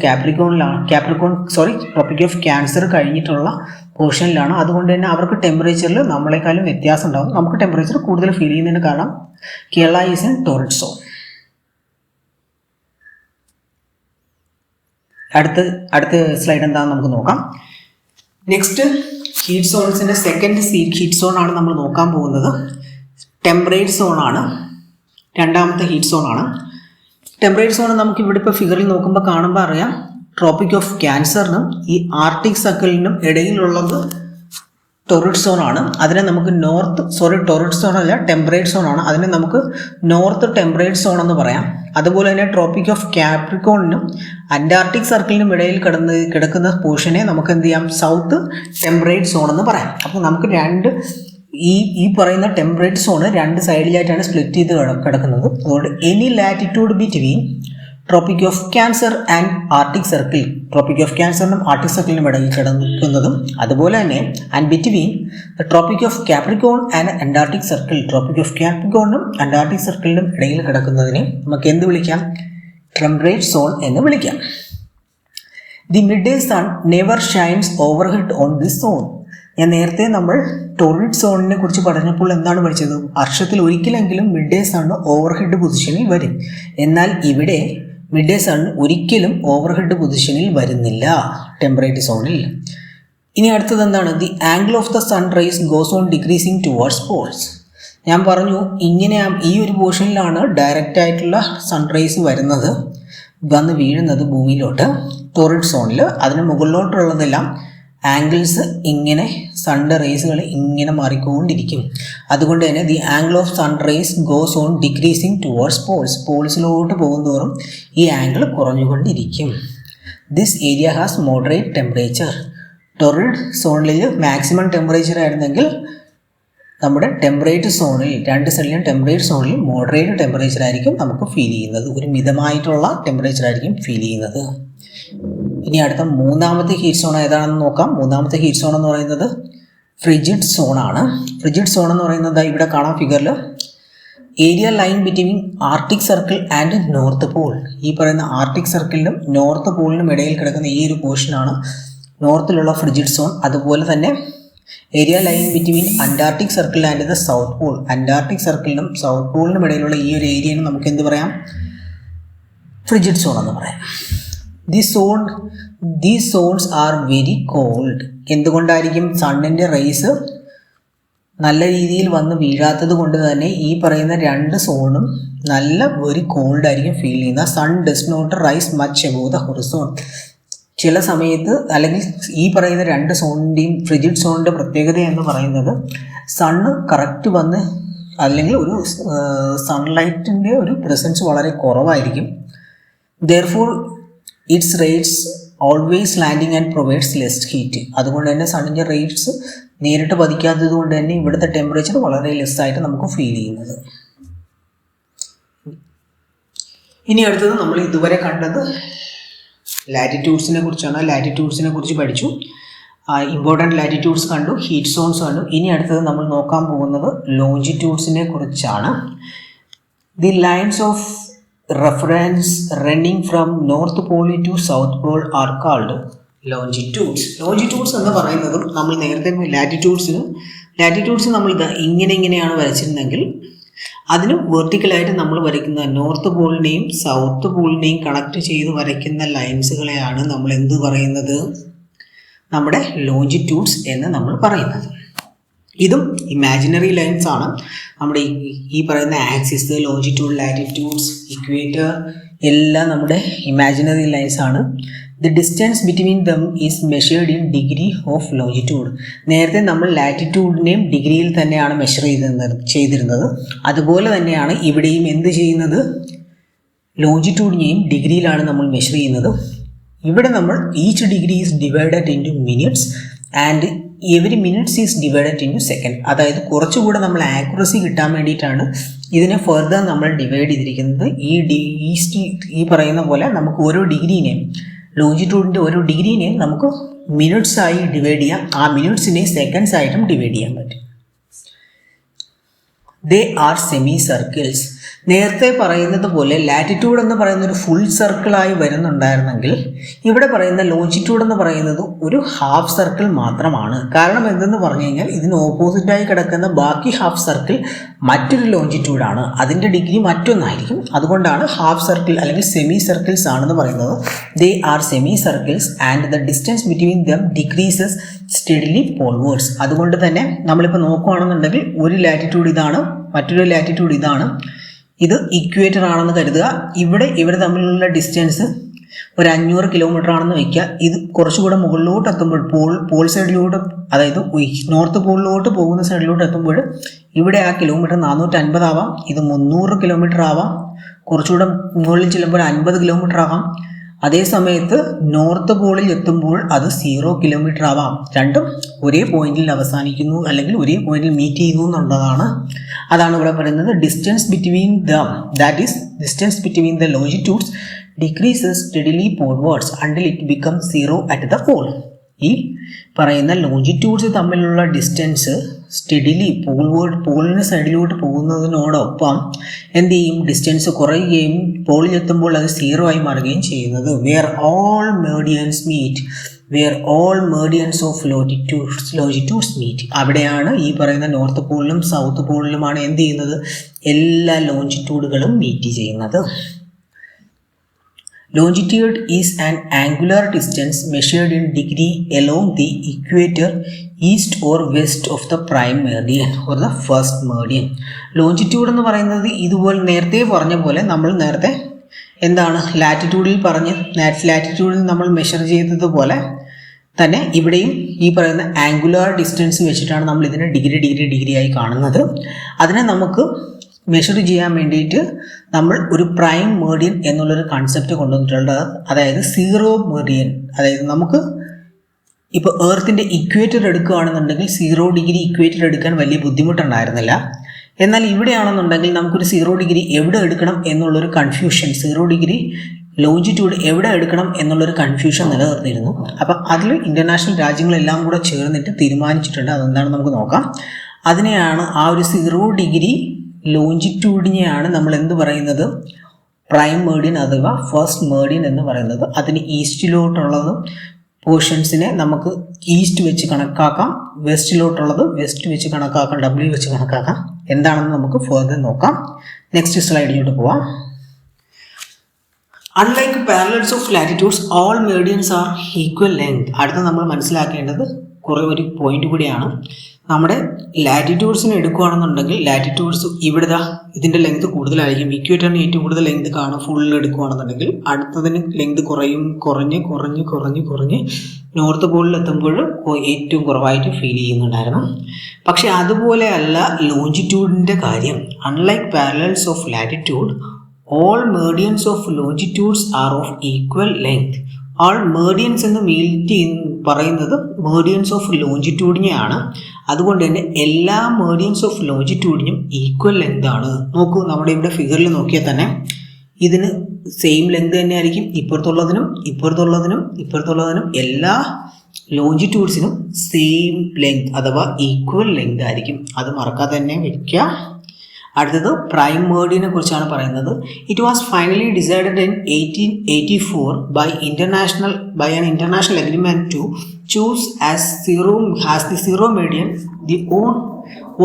tropic of cancer കഴിഞ്ഞിട്ടുള്ള പോർഷനിലാണ്. അതുകൊണ്ട് തന്നെ അവർക്ക് ടെമ്പറേച്ചറിൽ നമ്മളെക്കാളും വ്യത്യാസം ഉണ്ടാകും. നമുക്ക് ടെമ്പറേച്ചർ കൂടുതൽ ഫീൽ ചെയ്യുന്നതിന് കാരണം Kerala is in torrid zone. അടുത്ത സ്ലൈഡ് എന്താണെന്ന് നമുക്ക് നോക്കാം. നെക്സ്റ്റ് ഹീറ്റ് സോൺസിൻ്റെ സെക്കൻഡ് ഹീറ്റ് സോൺ ആണ് നമ്മൾ നോക്കാൻ പോകുന്നത്. ടെമ്പറേറ്റ് സോണാണ് രണ്ടാമത്തെ ഹീറ്റ് സോണാണ്. ടെമ്പറേറ്റ് സോൺ നമുക്ക് ഇവിടെ ഇപ്പോൾ ഫിഗറിൽ നോക്കുമ്പോൾ കാണുമ്പോൾ അറിയാം, ട്രോപ്പിക് ഓഫ് ക്യാൻസറിനും ഈ ആർട്ടിക് സർക്കിളിനും ഇടയിലുള്ളത് ടൊറിഡ് സോണാണ്. അതിനെ നമുക്ക് ടൊറിഡ് സോൺ അല്ല, ടെമ്പറേറ്റ് സോണാണ്. അതിനെ നമുക്ക് നോർത്ത് ടെമ്പറേറ്റ് സോൺ എന്ന് പറയാം. അതുപോലെ തന്നെ ട്രോപ്പിക് ഓഫ് കാപ്രിക്കോണിനും അന്റാർട്ടിക് സർക്കിളിനും ഇടയിൽ കിടക്കുന്ന പോർഷനെ നമുക്ക് എന്ത് ചെയ്യാം, സൗത്ത് ടെമ്പറേറ്റ് സോൺ എന്ന് പറയാം. അപ്പോൾ നമുക്ക് ഈ പറയുന്ന ടെമ്പറേറ്റ് സോണ് രണ്ട് സൈഡിലായിട്ടാണ് സ്പ്ലിറ്റ് ചെയ്ത് കിടക്കുന്നത്. അതുകൊണ്ട് any latitude between tropic of Cancer and arctic circle, tropic of ക്യാൻസറിനും ആർട്ടിക് സർക്കിളിനും ഇടയിൽ കിടക്കുന്നതും, അതുപോലെ തന്നെ and between the tropic of Capricorn and antarctic circle, tropic of കാപ്രിക്കോണിനും അന്റാർട്ടിക് സർക്കിളിനും ഇടയിൽ കിടക്കുന്നതിനെ നമുക്ക് എന്ത് വിളിക്കാം, ടെമ്പറേറ്റ് സോൺ എന്ന് വിളിക്കാം. The mid day sun never shines overhead on this zone. ഞാൻ നേരത്തെ നമ്മൾ ടൊറിഡ് സോണിനെ കുറിച്ച് പറഞ്ഞപ്പോൾ എന്താണ് പഠിച്ചത്, വർഷത്തിൽ ഒരിക്കലെങ്കിലും മിഡ് ഡേ സൺ ഓവർഹെഡ് പൊസിഷനിൽ വരും. എന്നാൽ ഇവിടെ മിഡ് ഡേ സൺ ഒരിക്കലും ഓവർഹെഡ് പൊസിഷനിൽ വരുന്നില്ല ടെമ്പറേറ്റ് സോണിൽ. ഇനി അടുത്തത് എന്താണ്, the angle of the sun rays goes on decreasing towards poles. ഞാൻ പറഞ്ഞു ഇങ്ങനെ ഈ ഒരു പോർഷനിലാണ് ഡയറക്റ്റ് ആയിട്ടുള്ള സൺറൈസ് വന്ന് വീഴുന്നത് ഭൂമിയിലോട്ട് ടൊറിഡ് സോണിൽ. അതിന് മുകളിലോട്ടുള്ളതെല്ലാം ആംഗിൾസ് ഇങ്ങനെ സൺഡേ റേസുകൾ ഇങ്ങനെ മാറിക്കൊണ്ടിരിക്കും. അതുകൊണ്ട് തന്നെ the angle of sun rays goes on decreasing towards പോൾസിലോട്ട് പോകുന്തോറും ഈ ആംഗിൾ കുറഞ്ഞുകൊണ്ടിരിക്കും. This area has moderate temperature. Torrid സോണിൽ മാക്സിമം ടെമ്പറേച്ചർ ആയിരുന്നെങ്കിൽ നമ്മുടെ ടെമ്പറേറ്റ് സോണിൽ രണ്ട് സൈഡിലും ടെമ്പറേറ്റ് സോണിൽ മോഡറേറ്റ് ടെമ്പറേച്ചർ ആയിരിക്കും നമുക്ക് ഫീൽ ചെയ്യുന്നത്. ഒരു മിതമായിട്ടുള്ള ടെമ്പറേച്ചർ ആയിരിക്കും ഫീൽ ചെയ്യുന്നത്. ഇനി അടുത്ത മൂന്നാമത്തെ ഹീറ്റ് സോൺ ഏതാണെന്ന് നോക്കാം. മൂന്നാമത്തെ ഹീറ്റ് സോൺ എന്ന് പറയുന്നത് ഫ്രിജിഡ് സോണാണ്. ഫ്രിജിഡ് സോൺ എന്ന് പറയുന്നത് ഇവിടെ കാണാം ഫിഗറിൽ, area lying between arctic circle and north pole. ഈ പറയുന്ന ആർട്ടിക് സർക്കിളിനും നോർത്ത് പോളിനും ഇടയിൽ കിടക്കുന്ന ഈ ഒരു പോർഷനാണ് നോർത്തിലുള്ള ഫ്രിജിഡ് സോൺ. അതുപോലെ തന്നെ area lying between antarctic circle and the south pole. Antarctic സർക്കിളിനും സൗത്ത് പോളിനും ഇടയിലുള്ള ഈ ഒരു ഏരിയനെ നമുക്ക് എന്ത് പറയാം? ഫ്രിജിഡ് സോൺ എന്ന് പറയാം. These zones are very cold. എന്തുകൊണ്ടായിരിക്കും? സണ്ണിൻ്റെ റേസ് നല്ല രീതിയിൽ വന്ന് വീഴാത്തത് കൊണ്ട് തന്നെ ഈ പറയുന്ന രണ്ട് സോണും നല്ല വെരി കോൾഡ് ആയിരിക്കും ഫീൽ ചെയ്യുന്നത്. Sun does not rise much above the horizon. ചില സമയത്ത് അല്ലെങ്കിൽ ഈ പറയുന്ന രണ്ട് സോണിൻ്റെയും ഫ്രിജിഡ് സോണിൻ്റെ പ്രത്യേകത എന്ന് പറയുന്നത് സണ്ണ് കറക്റ്റ് വന്ന് അല്ലെങ്കിൽ ഒരു സൺലൈറ്റിൻ്റെ ഒരു പ്രസൻസ് വളരെ കുറവായിരിക്കും. Therefore it's rates always landing and provides less heat. അതുകൊണ്ട് തന്നെ സണ്ണിൻ്റെ റേറ്റ്സ് നേരിട്ട് പതിക്കാത്തത് കൊണ്ട് തന്നെ ഇവിടുത്തെ ടെമ്പറേച്ചർ വളരെ ലെസ്സായിട്ട് നമുക്ക് ഫീൽ ചെയ്യുന്നത്. ഇനി അടുത്തത് നമ്മൾ ഇതുവരെ കണ്ടത് ലാറ്റിറ്റ്യൂഡ്സിനെ കുറിച്ചാണ്. ലാറ്റിറ്റ്യൂഡ്സിനെ കുറിച്ച് പഠിച്ചു, ഇമ്പോർട്ടൻറ്റ് ലാറ്റിറ്റ്യൂഡ്സ് കണ്ടു, ഹീറ്റ് സോൺസ് കണ്ടു. ഇനി അടുത്തത് നമ്മൾ നോക്കാൻ പോകുന്നത് ലോഞ്ചിറ്റ്യൂഡ്സിനെ കുറിച്ചാണ്. The lines of reference running from north pole to south pole are called longitudes. Longitudes എന്ന് പറയുന്നതും നമ്മൾ നേരത്തെ ലാറ്റിറ്റ്യൂഡ്സ് നമ്മൾ ഇങ്ങനെയാണ് വരച്ചിരുന്നെങ്കിൽ അതിന് വെർട്ടിക്കലായിട്ട് നമ്മൾ വരയ്ക്കുന്ന നോർത്ത് പോളിനെയും സൗത്ത് പോളിനെയും കണക്ട് ചെയ്ത് വരയ്ക്കുന്ന ലൈൻസുകളെയാണ് നമ്മൾ എന്ത് പറയുന്നത്? നമ്മുടെ ലോഞ്ചിറ്റ്യൂഡ്സ് എന്ന് നമ്മൾ പറയുന്നത്. ഇതും ഇമാജിനറി ലൈൻസ് ആണ്. നമ്മുടെ ഈ പറയുന്ന ആക്സിസ്, ലോഞ്ചിറ്റ്യൂഡ്, ലാറ്റിറ്റ്യൂഡ്സ്, ഇക്വേറ്റർ എല്ലാം നമ്മുടെ ഇമാജിനറി ലൈൻസ് ആണ്. The distance between dum is measured in degree of longitude. നേരത്തെ നമ്മൾ ലാറ്റിറ്റ്യൂഡിനെയും ഡിഗ്രിയിൽ തന്നെയാണ് മെഷർ ചെയ്തിരുന്നത്. അതുപോലെ തന്നെയാണ് ഇവിടെയും എന്ത് ചെയ്യുന്നത്? ലോഞ്ചിറ്റ്യൂഡിനെയും ഡിഗ്രിയിലാണ് നമ്മൾ മെഷർ ചെയ്യുന്നത്. ഇവിടെ നമ്മൾ each degree is divided into minutes and every minutes is divided into second. അതായത് കുറച്ചുകൂടെ നമ്മൾ ആക്യുറസി കിട്ടാൻ വേണ്ടിയിട്ടാണ് ഇതിനെ ഫർദർ നമ്മൾ ഡിവൈഡ് ചെയ്തിരിക്കുന്നത്. ഈ പറയുന്ന പോലെ നമുക്ക് ഓരോ ഡിഗ്രീനെയും, ലോഞ്ചിറ്റ്യൂഡിൻ്റെ ഓരോ ഡിഗ്രീനെയും നമുക്ക് മിനിറ്റ്സ് ആയി ഡിവൈഡ് ചെയ്യാം. ആ മിനിറ്റ്സിനെ സെക്കൻഡ്സ് ആയിട്ടും ഡിവൈഡ് ചെയ്യാൻ പറ്റും. ദേ ആർ സെമി സർക്കിൾസ്. നേരത്തെ പറയുന്നത് പോലെ ലാറ്റിറ്റ്യൂഡ് എന്ന് പറയുന്ന ഒരു ഫുൾ സർക്കിളായി വരുന്നുണ്ടായിരുന്നെങ്കിൽ ഇവിടെ പറയുന്ന ലോഞ്ചിറ്റ്യൂഡ് എന്ന് പറയുന്നത് ഒരു ഹാഫ് സർക്കിൾ മാത്രമാണ്. കാരണം എന്തെന്ന് പറഞ്ഞു കഴിഞ്ഞാൽ ഇതിന് ഓപ്പോസിറ്റായി കിടക്കുന്ന ബാക്കി ഹാഫ് സർക്കിൾ മറ്റൊരു ലോഞ്ചിറ്റ്യൂഡാണ്, അതിൻ്റെ ഡിഗ്രി മറ്റൊന്നായിരിക്കും. അതുകൊണ്ടാണ് ഹാഫ് സർക്കിൾ അല്ലെങ്കിൽ സെമി സർക്കിൾസ് ആണെന്ന് പറയുന്നത്. They are semicircles and the distance between them decreases steadily polewards. അതുകൊണ്ട് തന്നെ നമ്മളിപ്പോൾ നോക്കുകയാണെന്നുണ്ടെങ്കിൽ ഒരു ലാറ്റിറ്റ്യൂഡ് ഇതാണ്, മറ്റൊരു ലാറ്റിറ്റ്യൂഡ് ഇതാണ്. ഇത് ഇക്വേറ്റർ ആണെന്ന് കരുതുക. ഇവർ തമ്മിലുള്ള ഡിസ്റ്റൻസ് ഒരു 500 കിലോമീറ്റർ ആണെന്ന് വയ്ക്കുക. ഇത് കുറച്ചുകൂടെ മുകളിലോട്ട് എത്തുമ്പോൾ പോൾ സൈഡിലോട്ട്, അതായത് നോർത്ത് പോളിലോട്ട് പോകുന്ന സൈഡിലോട്ട് എത്തുമ്പോൾ ഇവിടെ ആ കിലോമീറ്റർ 450 ആവാം, ഇത് 300 കിലോമീറ്റർ ആവാം, കുറച്ചുകൂടെ മുകളിൽ ചെല്ലുമ്പോൾ 50 കിലോമീറ്റർ ആവാം. അതേ സമയത്ത് നോർത്ത് പോളിൽ എത്തുമ്പോൾ അത് 0 കിലോമീറ്റർ ആവാം. രണ്ടും ഒരേ പോയിന്റിൽ അവസാനിക്കുന്നു അല്ലെങ്കിൽ ഒരേ പോയിന്റിൽ മീറ്റ് ചെയ്യുന്നു എന്നുള്ളതാണ്. അതാണ് ഇവിടെ പറയുന്നത് distance between them, that is distance between the longitudes decreases steadily polewards until it becomes 0 at the pole. ഈ പറയുന്ന ലോഞ്ചിറ്റ്യൂഡ്സ് തമ്മിലുള്ള ഡിസ്റ്റൻസ് സ്റ്റെഡിലി പോളിന് സൈഡിലോട്ട് പോകുന്നതിനോടൊപ്പം എന്ത് ചെയ്യും? ഡിസ്റ്റൻസ് കുറയുകയും പോളിലെത്തുമ്പോൾ അത് 0 ആയി മാറുകയും ചെയ്യുന്നത്. Where all meridians of longitudes meet. അവിടെയാണ് ഈ പറയുന്ന നോർത്ത് പോളിലും സൗത്ത് പോളിലുമാണ് എന്ത് ചെയ്യുന്നത്? എല്ലാ ലോഞ്ചിറ്റ്യൂഡുകളും മീറ്റ് ചെയ്യുന്നത്. Longitude is an angular distance measured in degree along the equator east or west of the prime meridian or the first meridian. Longitude എന്ന് പറയുന്നത് ഇതുപോലെ നേരത്തെ പറഞ്ഞ പോലെ നമ്മൾ നേരത്തെ എന്താണ് ലാറ്റിറ്റ്യൂഡിൽ നമ്മൾ മെഷർ ചെയ്തതുപോലെ തന്നെ ഇവിടെയും ഈ പറയുന്ന ആംഗുലാർ ഡിസ്റ്റൻസ് വെച്ചിട്ടാണ് നമ്മൾ ഇതിനെ ഡിഗ്രി ആയി കാണുന്നത്. അതിനെ നമുക്ക് മെഷർ ചെയ്യാൻ വേണ്ടിയിട്ട് നമ്മൾ ഒരു പ്രൈം മെറിഡിയൻ എന്നുള്ളൊരു കൺസെപ്റ്റ് കൊണ്ടുവന്നിട്ടുള്ളത്. അതായത് 0 മെറിഡിയൻ, അതായത് നമുക്ക് ഇപ്പോൾ എർത്തിൻ്റെ ഇക്വേറ്റർ എടുക്കുകയാണെന്നുണ്ടെങ്കിൽ 0 ഡിഗ്രി ഇക്വേറ്റർ എടുക്കാൻ വലിയ ബുദ്ധിമുട്ടുണ്ടായിരുന്നില്ല. എന്നാൽ ഇവിടെയാണെന്നുണ്ടെങ്കിൽ നമുക്കൊരു 0 ഡിഗ്രി എവിടെ എടുക്കണം എന്നുള്ളൊരു കൺഫ്യൂഷൻ, 0 ഡിഗ്രി ലോഞ്ചിറ്റ്യൂഡ് എവിടെ എടുക്കണം എന്നുള്ളൊരു കൺഫ്യൂഷൻ നിലനിർത്തിയിരുന്നു. അപ്പം അതിൽ ഇൻ്റർനാഷണൽ രാജ്യങ്ങളെല്ലാം കൂടെ ചേർന്നിട്ട് തീരുമാനിച്ചിട്ടുണ്ട്. അതെന്താണെന്ന് നമുക്ക് നോക്കാം. അതിനെയാണ് ആ ഒരു 0 ഡിഗ്രി ലോഞ്ചിറ്റ്യൂഡിനെയാണ് നമ്മൾ എന്ത് പറയുന്നത്, പ്രൈം മെറിഡിയൻ അഥവാ ഫസ്റ്റ് മെറിഡിയൻ എന്ന് പറയുന്നത്. അതിന് ഈസ്റ്റിലോട്ടുള്ളത് പോർഷൻസിനെ നമുക്ക് ഈസ്റ്റ് വെച്ച് കണക്കാക്കാം, വെസ്റ്റിലോട്ടുള്ളത് വെസ്റ്റ് വെച്ച് കണക്കാക്കാം, W വെച്ച് കണക്കാക്കാം. എന്താണെന്ന് നമുക്ക് ഫർദർ നോക്കാം. നെക്സ്റ്റ് സ്ലൈഡിലോട്ട് പോവാം. Unlike parallels of latitudes all meridians are equal length. അടുത്ത നമ്മൾ മനസ്സിലാക്കേണ്ടത് ഒരു പോയിന്റ് കൂടിയാണ്. നമ്മുടെ ലാറ്റിറ്റ്യൂഡ്സിന് എടുക്കുകയാണെന്നുണ്ടെങ്കിൽ ലാറ്റിറ്റ്യൂഡ്സ് ഇവിടെ ഇതിൻ്റെ ലെങ്ത് കൂടുതലായിരിക്കും. ഇക്വേറ്ററിന് ഏറ്റവും കൂടുതൽ ലെങ്ത് കാണും. ഫുൾ എടുക്കുകയാണെന്നുണ്ടെങ്കിൽ അടുത്തതിന് ലെങ്ത് കുറഞ്ഞ് നോർത്ത് പോളിൽ എത്തുമ്പോൾ ഏറ്റവും കുറവായിട്ട് ഫീൽ ചെയ്യുന്നുണ്ടായിരുന്നു. പക്ഷെ അതുപോലെ അല്ല ലോഞ്ചിറ്റ്യൂഡിൻ്റെ കാര്യം. Unlike parallels of latitude all meridians of longitudes are of equal length. all meridians എന്ന് പറയുന്നത് meridians of longitudeനെയാണ്. അതുകൊണ്ട് തന്നെ എല്ലാ meridians of longitudeനും ഈക്വൽ ലെങ്ത് ആണ്. നോക്കൂ, നമ്മുടെ ഇവിടെ ഫിഗറിൽ നോക്കിയാൽ തന്നെ ഇതിന് സെയിം ലെങ്ത് തന്നെ ആയിരിക്കും. ഇപ്പുറത്തുള്ളതിനും എല്ലാ ലോഞ്ചിറ്റ്യൂഡ്സിനും സെയിം ലെങ്ത് അഥവാ ഈക്വൽ ലെങ്ത് ആയിരിക്കും. അത് മറക്കാതെ തന്നെ വയ്ക്കുക. അടുത്തത് പ്രൈം മെറിഡിയനെ കുറിച്ചാണ് പറയുന്നത്. It was finally decided in 1884 by an international agreement to choose as the zero meridian the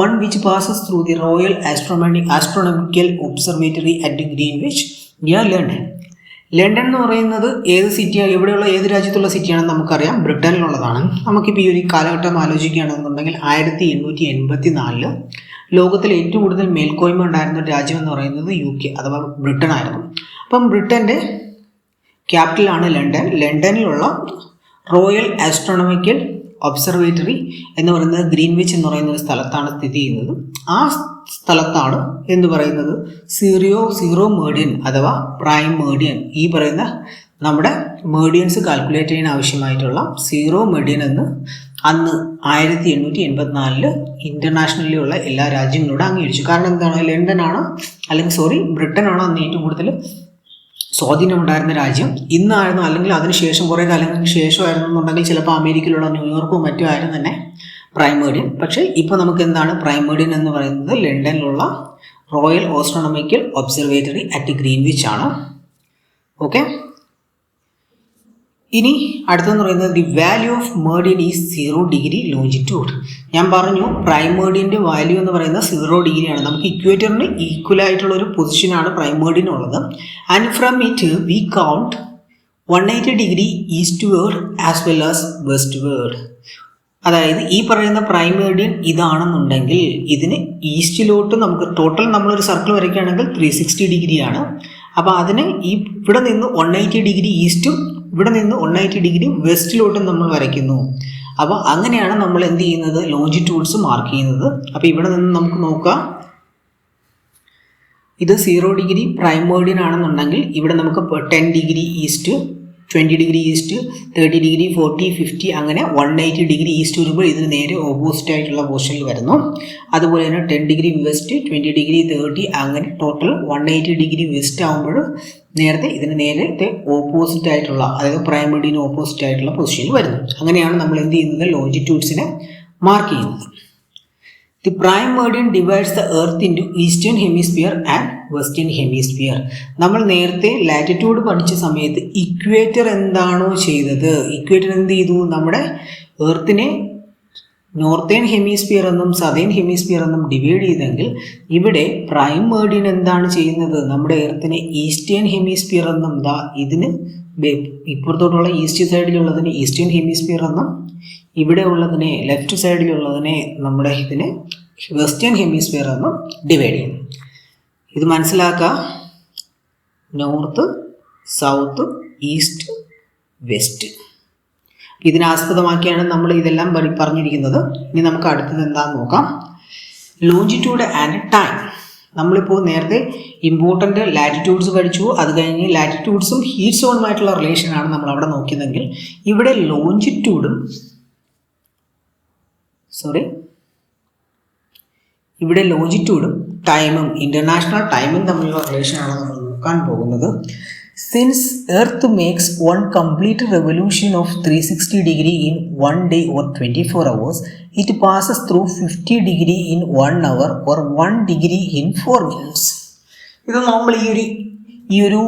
one which passes through the Royal Astronomical Observatory at Greenwich near London. London എന്ന് പറയുന്നത് ഏത് സിറ്റിയാണ്, ഇവിടെയുള്ള ഏത് രാജ്യത്തുള്ള സിറ്റിയാണെന്ന് നമുക്കറിയാം, ബ്രിട്ടനിലുള്ളതാണ്. നമുക്കിപ്പോൾ ഈ ഒരു കാലഘട്ടം ആലോചിക്കുകയാണെന്നുണ്ടെങ്കിൽ 1884 ലോകത്തിൽ ഏറ്റവും കൂടുതൽ മേൽക്കോയ്മ ഉണ്ടായിരുന്ന ഒരു രാജ്യം എന്ന് പറയുന്നത് UK അഥവാ ബ്രിട്ടൻ ആയിരുന്നു. അപ്പം ബ്രിട്ടൻ്റെ ക്യാപിറ്റലാണ് ലണ്ടൻ. ലണ്ടനിലുള്ള റോയൽ ആസ്ട്രോണമിക്കൽ ഒബ്സർവേറ്ററി എന്ന് പറയുന്നത് ഗ്രീൻവിച്ച് എന്ന് പറയുന്ന ഒരു സ്ഥലത്താണ് സ്ഥിതി ചെയ്യുന്നത്. ആ സ്ഥലത്താണ് എന്ന് പറയുന്നത് സീറോ മെറിഡിയൻ അഥവാ പ്രൈം മെറിഡിയൻ, ഈ പറയുന്ന നമ്മുടെ മെറിഡിയൻസ് കാൽക്കുലേറ്റ് ചെയ്യാൻ ആവശ്യമായിട്ടുള്ള 0 മെറിഡിയൻ എന്ന് അന്ന് 1884 ഇൻ്റർനാഷണലി ഉള്ള എല്ലാ രാജ്യങ്ങളോടും അംഗീകരിച്ചു. കാരണം എന്താണ്, ബ്രിട്ടനാണ് അന്ന് ഏറ്റവും കൂടുതൽ സ്വാധീനമുണ്ടായിരുന്ന രാജ്യം. ഇന്നായിരുന്നു അല്ലെങ്കിൽ അതിനുശേഷം കുറേ കാലങ്ങൾക്ക് ശേഷമായിരുന്നു എന്നുണ്ടെങ്കിൽ ചിലപ്പോൾ അമേരിക്കയിലുള്ള ന്യൂയോർക്കോ മറ്റോ ആയിരുന്നു തന്നെ പ്രൈം മെറിഡിയൻ. പക്ഷേ ഇപ്പോൾ നമുക്ക് എന്താണ് പ്രൈം മെറിഡിയൻ എന്ന് പറയുന്നത് ലണ്ടനിലുള്ള royal astronomical observatory at Greenwich ആണ്. ഓക്കെ, ഇനി അടുത്തെന്ന് പറയുന്നത് the value of meridian is 0 degree longitude. ഞാൻ പറഞ്ഞു പ്രൈം മെറിഡിയൻ്റെ വാല്യൂ എന്ന് പറയുന്നത് 0 ഡിഗ്രിയാണ്. നമുക്ക് ഇക്വേറ്ററിന് ഈക്വൽ ആയിട്ടുള്ള ഒരു പൊസിഷനാണ് പ്രൈം മെറിഡിയൻ ഉള്ളത്. And from it we count 180 degree east word as well as west word. അതായത് ഈ പറയുന്ന പ്രൈം മെറിഡിയൻ ഇതാണെന്നുണ്ടെങ്കിൽ ഇതിന് ഈസ്റ്റിലോട്ട് നമുക്ക് ടോട്ടൽ നമ്മളൊരു സർക്കിൾ വരയ്ക്കുകയാണെങ്കിൽ 360 ഡിഗ്രിയാണ്. അപ്പോൾ അതിന് ഇവിടെ നിന്ന് 180 ഡിഗ്രി ഈസ്റ്റും ഇവിടെ നിന്ന് 180 ഡിഗ്രി വെസ്റ്റിലോട്ടും നമ്മൾ വരയ്ക്കുന്നു. അപ്പോൾ അങ്ങനെയാണ് നമ്മൾ എന്ത് ചെയ്യുന്നത്, ലോഞ്ചിറ്റ്യൂഡ്സ് മാർക്ക് ചെയ്യുന്നത്. അപ്പോൾ ഇവിടെ നിന്ന് നമുക്ക് നോക്കാം, ഇത് 0 ഡിഗ്രി പ്രൈം മെറിഡിയൻ ആണെന്നുണ്ടെങ്കിൽ ഇവിടെ നമുക്ക് 10 degree east, 20 degree east, 30 degree, 40, 50 അങ്ങനെ 180 ഡിഗ്രി ഈസ്റ്റ് വരുമ്പോൾ ഇതിന് നേരെ ഓപ്പോസിറ്റ് ആയിട്ടുള്ള പൊസിഷനിൽ വരുന്നു. അതുപോലെ തന്നെ 10 ഡിഗ്രി വെസ്റ്റ്, 20 ഡിഗ്രി, 30 അങ്ങനെ ടോട്ടൽ 180 ഡിഗ്രി വെസ്റ്റ് ആകുമ്പോൾ നേരത്തെ ഇതിന് നേരത്തെ ഓപ്പോസിറ്റ് ആയിട്ടുള്ള, അതായത് പ്രൈം മെറിഡിയന് ഓപ്പോസിറ്റ് ആയിട്ടുള്ള പൊസിഷനിൽ വരുന്നു. അങ്ങനെയാണ് നമ്മൾ എന്ത് ചെയ്യുന്നത്, ലോഞ്ചിറ്റ്യൂഡ്സിനെ മാർക്ക് ചെയ്യുന്നത്. The prime Meridian divides the earth into eastern hemisphere and western hemisphere. നമ്മൾ നേരത്തെ ലാറ്റിറ്റ്യൂഡ് പഠിച്ച സമയത്ത് ഇക്വേറ്റർ എന്താണോ ചെയ്തത്, ഇക്വേറ്റർ എന്ത് ചെയ്തു, നമ്മുടെ എർത്തിനെ നോർത്തേൺ ഹെമിസ്ഫിയർ എന്നും സതേൺ ഹെമിസ്ഫിയർ എന്നും ഡിവൈഡ് ചെയ്തെങ്കിൽ ഇവിടെ പ്രൈം മെറിഡിയൻ എന്താണ് ചെയ്യുന്നത്, നമ്മുടെ എർത്തിനെ ഈസ്റ്റേൺ ഹെമിസ്ഫിയർ എന്നും ഇതിന് ഇപ്പുറത്തോട്ടുള്ള ഈസ്റ്റ് സൈഡിലുള്ളതിന് ഈസ്റ്റേൺ ഹെമിസ്ഫിയർ എന്നും ഇവിടെ ഉള്ളതിനെ ലെഫ്റ്റ് സൈഡിലുള്ളതിനെ നമ്മുടെ ഇതിനെ വെസ്റ്റേൺ ഹെമിസ്ഫിയർ എന്നും ഡിവൈഡ് ചെയ്യുന്നു. ഇത് മനസ്സിലാക്കുക, നോർത്ത്, സൗത്ത്, ഈസ്റ്റ്, വെസ്റ്റ് ഇതിനാസ്പദമാക്കിയാണ് നമ്മൾ ഇതെല്ലാം പറഞ്ഞിരിക്കുന്നത്. ഇനി നമുക്ക് അടുത്തത് എന്താണെന്ന് നോക്കാം. Longitude and time. നമ്മളിപ്പോൾ നേരത്തെ ഇമ്പോർട്ടൻ്റ് ലാറ്റിറ്റ്യൂഡ്സ് പഠിച്ചു, അത് കഴിഞ്ഞ് ലാറ്റിറ്റ്യൂഡ്സും ഹീറ്റ് സോണുമായിട്ടുള്ള റിലേഷനാണ് നമ്മൾ അവിടെ നോക്കിയതെങ്കിൽ ഇവിടെ ലോഞ്ചിറ്റ്യൂഡും ഇവിടെ ലോജിറ്റ്യൂഡും ടൈമും ഇൻ്റർനാഷണൽ ടൈമും തമ്മിലുള്ള റിലേഷനാണ് നമ്മൾ നോക്കാൻ പോകുന്നത്. Since earth makes one complete revolution of 360 degree in 1 day or 24 hours, it passes through 50 degree in 1 hour or 1 degree in 4 minutes. ഇത് നമ്മൾ ഈ ഒരു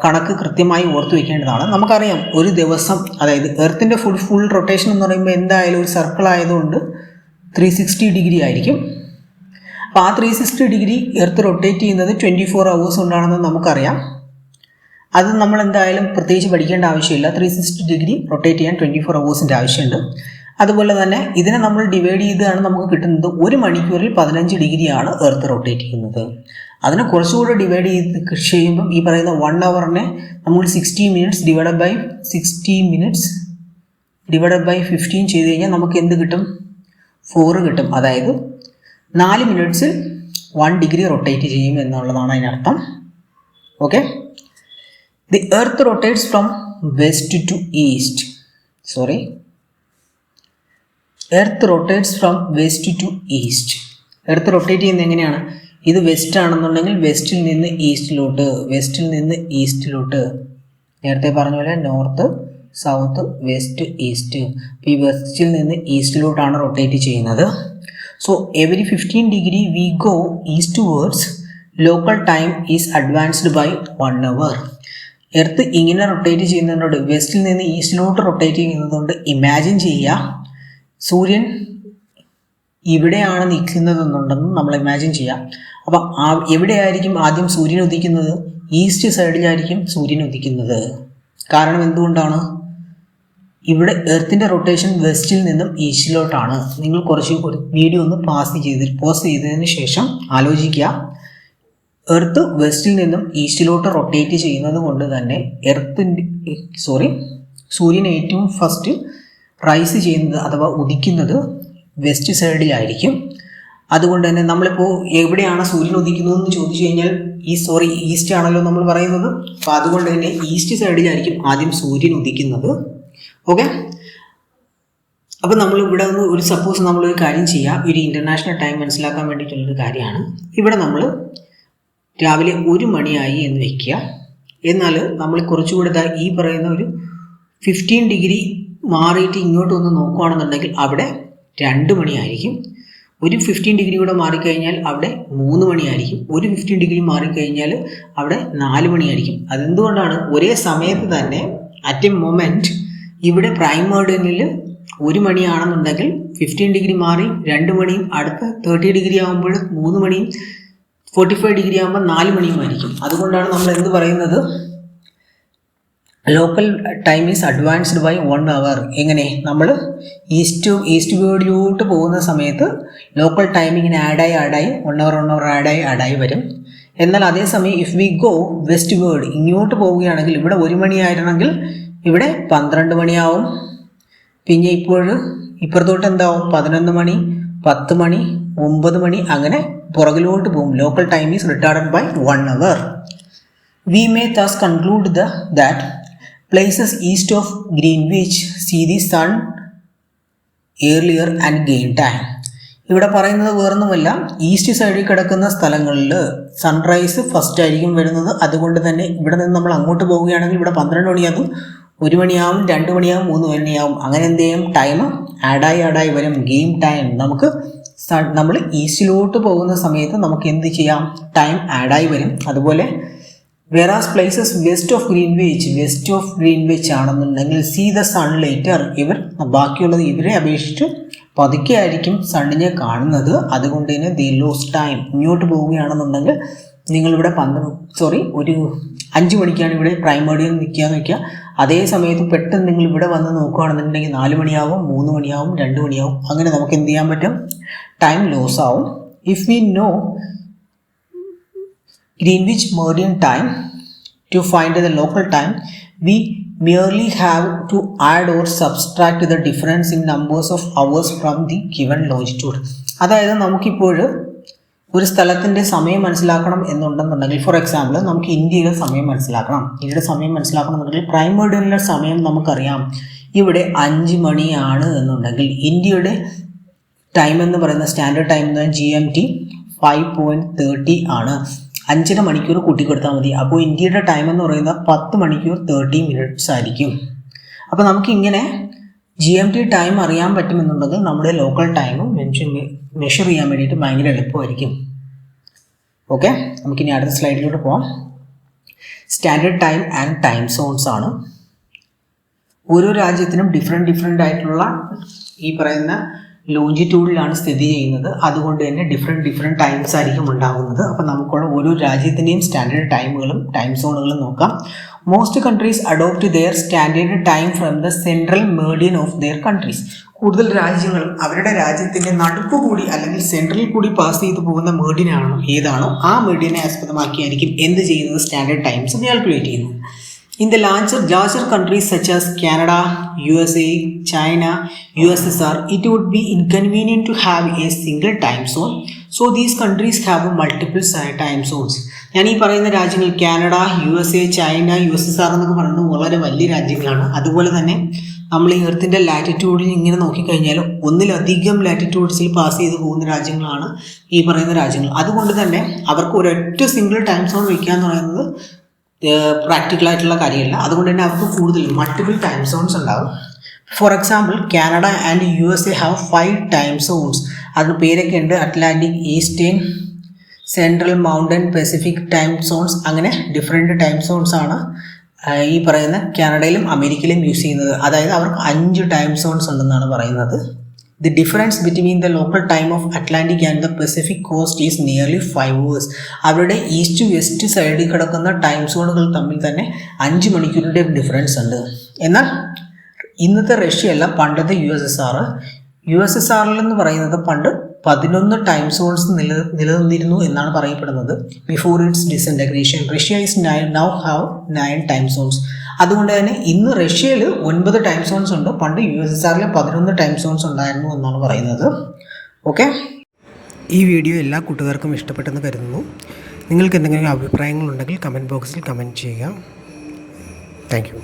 കണക്ക് കൃത്യമായി ഓർത്ത് വയ്ക്കേണ്ടതാണ്. നമുക്കറിയാം ഒരു ദിവസം, അതായത് എർത്തിൻ്റെ ഫുൾ റൊട്ടേഷൻ എന്ന് പറയുമ്പോൾ എന്തായാലും ഒരു സർക്കിൾ ആയതുകൊണ്ട് 360 ഡിഗ്രി ആയിരിക്കും. അപ്പോൾ ആ 360 ഡിഗ്രി എർത്ത് റൊട്ടേറ്റ് ചെയ്യുന്നത് 24 hours കൊണ്ടാണെന്ന് നമുക്കറിയാം. അത് നമ്മൾ എന്തായാലും പ്രത്യേകിച്ച് പഠിക്കേണ്ട ആവശ്യമില്ല. 360 ഡിഗ്രി റൊട്ടേറ്റ് ചെയ്യാൻ 24 hours ആവശ്യമുണ്ട്. അതുപോലെ തന്നെ ഇതിനെ നമ്മൾ ഡിവൈഡ് ചെയ്താണ് നമുക്ക് കിട്ടുന്നത് 1 മണിക്കൂറിൽ 15 ഡിഗ്രിയാണ് എർത്ത് റൊട്ടേറ്റ് ചെയ്യുന്നത്. അതിനെ കുറച്ചുകൂടെ ഡിവൈഡ് ചെയ്യുമ്പം ഈ പറയുന്ന 1 hourനെ നമ്മൾ 60 minutes ഡിവൈഡഡ് ബൈ 15 ചെയ്ത് കഴിഞ്ഞാൽ നമുക്ക് എന്ത് കിട്ടും? 4 കിട്ടും. അതായത് 4 minutesൽ 1 degree റൊട്ടേറ്റ് ചെയ്യും എന്നുള്ളതാണ് അതിനർത്ഥം. Okay, the earth rotates from west to east. Earth rotates from west to east. Earth rotate ചെയ്യുന്നത് എങ്ങനെയാണ്? ഇത് വെസ്റ്റ് ആണെന്നുണ്ടെങ്കിൽ വെസ്റ്റിൽ നിന്ന് ഈസ്റ്റിലോട്ട്, നേരത്തെ പറഞ്ഞ പോലെ നോർത്ത്, സൗത്ത്, വെസ്റ്റ്, ഈസ്റ്റ്. ഈ വെസ്റ്റിൽ നിന്ന് ഈസ്റ്റിലോട്ടാണ് റൊട്ടേറ്റ് ചെയ്യുന്നത്. So every 15 degree we go eastwards, local time is advanced by 1 hour. Earth ഇങ്ങനെ റൊട്ടേറ്റ് ചെയ്യുന്നതുകൊണ്ട്, വെസ്റ്റിൽ നിന്ന് ഈസ്റ്റിലോട്ട് റൊട്ടേറ്റ് ചെയ്യുന്നതുകൊണ്ട് ഇമാജിൻ ചെയ്യുക സൂര്യൻ ഇവിടെയാണ് നിൽക്കുന്നതെന്നുണ്ടെന്ന് നമ്മൾ ഇമാജിൻ ചെയ്യാം. അപ്പം എവിടെയായിരിക്കും ആദ്യം സൂര്യൻ ഉദിക്കുന്നത്? ഈസ്റ്റ് സൈഡിലായിരിക്കും സൂര്യൻ ഉദിക്കുന്നത്. കാരണം എന്തുകൊണ്ടാണ്? ഇവിടെ എർത്തിൻ്റെ റൊട്ടേഷൻ വെസ്റ്റിൽ നിന്നും ഈസ്റ്റിലോട്ടാണ്. നിങ്ങൾ കുറച്ച് വീഡിയോ ഒന്ന് പോസ് ചെയ്തതിന് ശേഷം ആലോചിക്കുക. എർത്ത് വെസ്റ്റിൽ നിന്നും ഈസ്റ്റിലോട്ട് റൊട്ടേറ്റ് ചെയ്യുന്നത് കൊണ്ട് തന്നെ സൂര്യൻ ഏറ്റവും ഫസ്റ്റ് റൈസ് ചെയ്യുന്നത് അഥവാ ഉദിക്കുന്നത് വെസ്റ്റ് സൈഡിലായിരിക്കും. അതുകൊണ്ട് തന്നെ നമ്മളിപ്പോൾ എവിടെയാണ് സൂര്യൻ ഉദിക്കുന്നതെന്ന് ചോദിച്ചു കഴിഞ്ഞാൽ ഈസ്റ്റ് ആണല്ലോ നമ്മൾ പറയുന്നത്. അപ്പോൾ അതുകൊണ്ട് തന്നെ ഈസ്റ്റ് സൈഡിലായിരിക്കും ആദ്യം സൂര്യൻ ഉദിക്കുന്നത്. ഓക്കെ, അപ്പോൾ നമ്മൾ ഇവിടെ ഒരു സപ്പോസ് നമ്മളൊരു കാര്യം ചെയ്യാം. ഒരു ഇൻ്റർനാഷണൽ ടൈം മനസ്സിലാക്കാൻ വേണ്ടിയിട്ടുള്ളൊരു കാര്യമാണ്. ഇവിടെ നമ്മൾ രാവിലെ 1 മണിയായി എന്ന് വയ്ക്കുക. എന്നാൽ നമ്മൾ കുറച്ചുകൂടെ ഈ പറയുന്ന ഒരു 15 ഡിഗ്രി മാറിയിട്ട് ഇങ്ങോട്ട് ഒന്ന് നോക്കുകയാണെന്നുണ്ടെങ്കിൽ അവിടെ 2 മണിയായിരിക്കും. ഒരു 15 ഡിഗ്രി കൂടെ മാറിക്കഴിഞ്ഞാൽ അവിടെ 3 മണിയായിരിക്കും. ഒരു 15 ഡിഗ്രി മാറിക്കഴിഞ്ഞാൽ അവിടെ 4 മണിയായിരിക്കും. അതെന്തുകൊണ്ടാണ്? ഒരേ സമയത്ത് തന്നെ അറ്റ് എ മൊമെൻറ്റ് ഇവിടെ പ്രൈം മെറിഡിയനിൽ 1 മണിയാണെന്നുണ്ടെങ്കിൽ 15 ഡിഗ്രി മാറി 2 മണിയും അടുത്ത 30 ഡിഗ്രി ആകുമ്പോൾ 3 മണിയും 45 ഡിഗ്രി ആകുമ്പോൾ 4 മണിയുമായിരിക്കും. അതുകൊണ്ടാണ് നമ്മൾ എന്ത് പറയുന്നത്? Local time is advanced by 1 hour. എങ്ങനെ? നമ്മൾ ഈസ്റ്റ് വേർഡിലോട്ട് പോകുന്ന സമയത്ത് ലോക്കൽ ടൈം ഇങ്ങനെ ആഡായി 1 hour ആഡായി വരും. എന്നാൽ അതേസമയം if we go west word, ഇങ്ങോട്ട് പോവുകയാണെങ്കിൽ ഇവിടെ 1 മണിയായിരുന്നെങ്കിൽ ഇവിടെ 12 മണിയാവും. പിന്നെ ഇപ്പുറത്തോട്ട് എന്താവും? 11 മണി, 10 മണി, 9 മണി, അങ്ങനെ പുറകിലോട്ട് പോകും. Local time is retarded by 1 hour. We may thus conclude that places east of Greenwich see the sun earlier and gain time. ഇവിടെ പറയുന്നത് വേറൊന്നുമല്ല, ഈസ്റ്റ് സൈഡിൽ കിടക്കുന്ന സ്ഥലങ്ങളിൽ സൺറൈസ് ഫസ്റ്റ് ആയിരിക്കും വരുന്നത്. അതുകൊണ്ട് തന്നെ ഇവിടെ നിന്ന് നമ്മൾ അങ്ങോട്ട് പോവുകയാണെങ്കിൽ ഇവിടെ 12 മണിയാകും, 1 മണിയാവും, 2 മണിയാവും, 3 മണിയാവും. അങ്ങനെ എന്ത് ചെയ്യും? ടൈം ആഡായി വരും. ഗെയിം ടൈം നമ്മൾ ഈസ്റ്റിലോട്ട് പോകുന്ന സമയത്ത് നമുക്ക് എന്ത് ചെയ്യാം? ടൈം ആഡായി വരും. അതുപോലെ വേറാസ് പ്ലേസസ് വെസ്റ്റ് ഓഫ് ഗ്രീൻവിച്ച് ആണെന്നുണ്ടെങ്കിൽ സീ ദ സൺ ലേറ്റർ. ബാക്കിയുള്ളത് ഇവരെ അപേക്ഷിച്ച് പതുക്കെ ആയിരിക്കും സണ്ണിനെ കാണുന്നത്. അതുകൊണ്ട് തന്നെ ദി ലോസ് ടൈം. ഇങ്ങോട്ട് പോവുകയാണെന്നുണ്ടെങ്കിൽ നിങ്ങളിവിടെ ഒരു 5 മണിക്കാണ് ഇവിടെ പ്രൈം മെറിഡിയൻ നിൽക്കുകയെന്ന് വയ്ക്കുക. അതേ സമയത്ത് പെട്ടെന്ന് നിങ്ങൾ ഇവിടെ വന്ന് നോക്കുകയാണെന്നുണ്ടെങ്കിൽ 4 മണിയാവും, 3 മണിയാവും, 2 മണിയാവും. അങ്ങനെ നമുക്ക് എന്ത് ചെയ്യാൻ പറ്റും? ടൈം ലോസ് ആവും. If we know Greenwich Meridian time to find the local time, we merely have to add or subtract the difference in numbers of hours from the given longitude. അതായത് നമുക്കിപ്പോൾ ഒരു സ്ഥലത്തിൻ്റെ സമയം മനസ്സിലാക്കണം എന്നുണ്ടെന്നുണ്ടെങ്കിൽ, ഫോർ എക്സാമ്പിൾ നമുക്ക് ഇന്ത്യയുടെ സമയം മനസ്സിലാക്കണം എന്നുണ്ടെങ്കിൽ പ്രൈം മെറിഡിയനിലെ സമയം നമുക്കറിയാം. ഇവിടെ 5 മണിയാണ് എന്നുണ്ടെങ്കിൽ ഇന്ത്യയുടെ ടൈം എന്ന് പറയുന്ന സ്റ്റാൻഡേർഡ് ടൈം എന്ന് GMT 5:30 ആണ്. 5.5 മണിക്കൂർ കൂട്ടിക്കൊടുത്താൽ മതി. അപ്പോൾ ഇന്ത്യയുടെ ടൈം എന്ന് പറയുന്നത് 10 മണിക്കൂർ 30 മിനിറ്റ്സ് ആയിരിക്കും. അപ്പോൾ നമുക്കിങ്ങനെ GMT ടൈം അറിയാൻ പറ്റുമെന്നുണ്ടെങ്കിൽ നമ്മുടെ ലോക്കൽ ടൈമും മെഷർ ചെയ്യാൻ വേണ്ടിയിട്ട് ഭയങ്കര എളുപ്പമായിരിക്കും. ഓക്കെ, നമുക്കിനി അടുത്ത സ്ലൈഡിലോട്ട് പോകാം. Standard time and time zones ആണ്. ഓരോ രാജ്യത്തിനും ഡിഫറെൻ്റ് ആയിട്ടുള്ള ഈ പറയുന്ന ലോഞ്ചിറ്റ്യൂഡിലാണ് സ്ഥിതി ചെയ്യുന്നത്. അതുകൊണ്ട് തന്നെ ഡിഫറെൻറ്റ് ടൈംസ് ആയിരിക്കും ഉണ്ടാകുന്നത്. അപ്പോൾ നമുക്കുള്ള ഓരോ രാജ്യത്തിൻ്റെയും സ്റ്റാൻഡേർഡ് ടൈമുകളും ടൈം സോണുകളും നോക്കാം. Most countries adopt their standard time from the central meridian of their countries. കൂടുതൽ രാജ്യങ്ങളും അവരുടെ രാജ്യത്തിൻ്റെ നടുക്ക് കൂടി അല്ലെങ്കിൽ സെൻട്രലിൽ കൂടി പാസ് ചെയ്തു പോകുന്ന മെറിഡിയനാണോ ഏതാണോ ആ മെറിഡിയനെ ആസ്പദമാക്കിയായിരിക്കും എന്ത് ചെയ്യുന്നത് സ്റ്റാൻഡേർഡ് ടൈംസ് കാൽക്കുലേറ്റ് ചെയ്യുന്നത്. In the larger countries such as Canada, USA, China, USSR, it would be inconvenient to have a single time zone. So these countries have multiple time zones. ഞാൻ ഈ പറയുന്ന രാജ്യങ്ങൾ കാനഡ, USA, ചൈന, USSR എന്നൊക്കെ പറയുന്നത് വളരെ വലിയ രാജ്യങ്ങളാണ്. അതുപോലെ തന്നെ നമ്മൾ ഈ എർത്തിൻ്റെ ലാറ്റിറ്റ്യൂഡിൽ ഇങ്ങനെ നോക്കിക്കഴിഞ്ഞാൽ ഒന്നിലധികം ലാറ്റിറ്റ്യൂഡ്സിൽ പാസ് ചെയ്ത് പോകുന്ന രാജ്യങ്ങളാണ് ഈ പറയുന്ന രാജ്യങ്ങൾ. അതുകൊണ്ട് തന്നെ അവർക്ക് ഒരൊറ്റ സിംഗിൾ ടൈം സോൺ വയ്ക്കുക എന്ന് പറയുന്നത് പ്രാക്ടിക്കലായിട്ടുള്ള കാര്യമല്ല. അതുകൊണ്ട് തന്നെ അവർക്ക് കൂടുതൽ മൾട്ടിപ്പിൾ ടൈം സോൺസ് ഉണ്ടാകും. For example Canada and USA have 5 time zones. അതിന് പേരൊക്കെ ഉണ്ട്. Atlantic, eastern, central, mountain, Pacific time zones. അങ്ങനെ ഡിഫറെൻറ്റ് ടൈം സോൺസ് ആണ് ഈ പറയുന്ന കാനഡയിലും അമേരിക്കയിലും യൂസ് ചെയ്യുന്നത്. അതായത് അവർക്ക് 5 ടൈം സോൺസ് ഉണ്ടെന്നാണ് പറയുന്നത്. The difference between the local time of Atlantic and the Pacific coast is nearly 5 hours. അവരുടെ ഈസ്റ്റ് വെസ്റ്റ് സൈഡിൽ കിടക്കുന്ന ടൈം സോണുകൾ തമ്മിൽ തന്നെ 5 മണിക്കൂറിൻ്റെ ഡിഫറൻസ് ഉണ്ട്. എന്നാൽ ഇന്നത്തെ റഷ്യയല്ല, പണ്ടത്തെ USSR എന്ന് പറയുന്നത് പണ്ട് 11 ടൈം സോൺസ് നിലനിന്നിരുന്നു എന്നാണ് പറയപ്പെടുന്നത്. Before its disintegration Russia is now have 9 time zones. അതുകൊണ്ട് തന്നെ ഇന്ന് റഷ്യയിൽ 9 ടൈം സോൺസ് ഉണ്ട്. പണ്ട് USSR 11 ടൈം സോൺസ് ഉണ്ടായിരുന്നു എന്നാണ് പറയുന്നത്. ഓക്കെ, ഈ വീഡിയോ എല്ലാ കൂട്ടുകാർക്കും ഇഷ്ടപ്പെട്ടെന്ന് കരുതുന്നു. നിങ്ങൾക്ക് എന്തെങ്കിലും അഭിപ്രായങ്ങളുണ്ടെങ്കിൽ കമൻറ്റ് ബോക്സിൽ കമൻറ്റ് ചെയ്യുക. Thank you.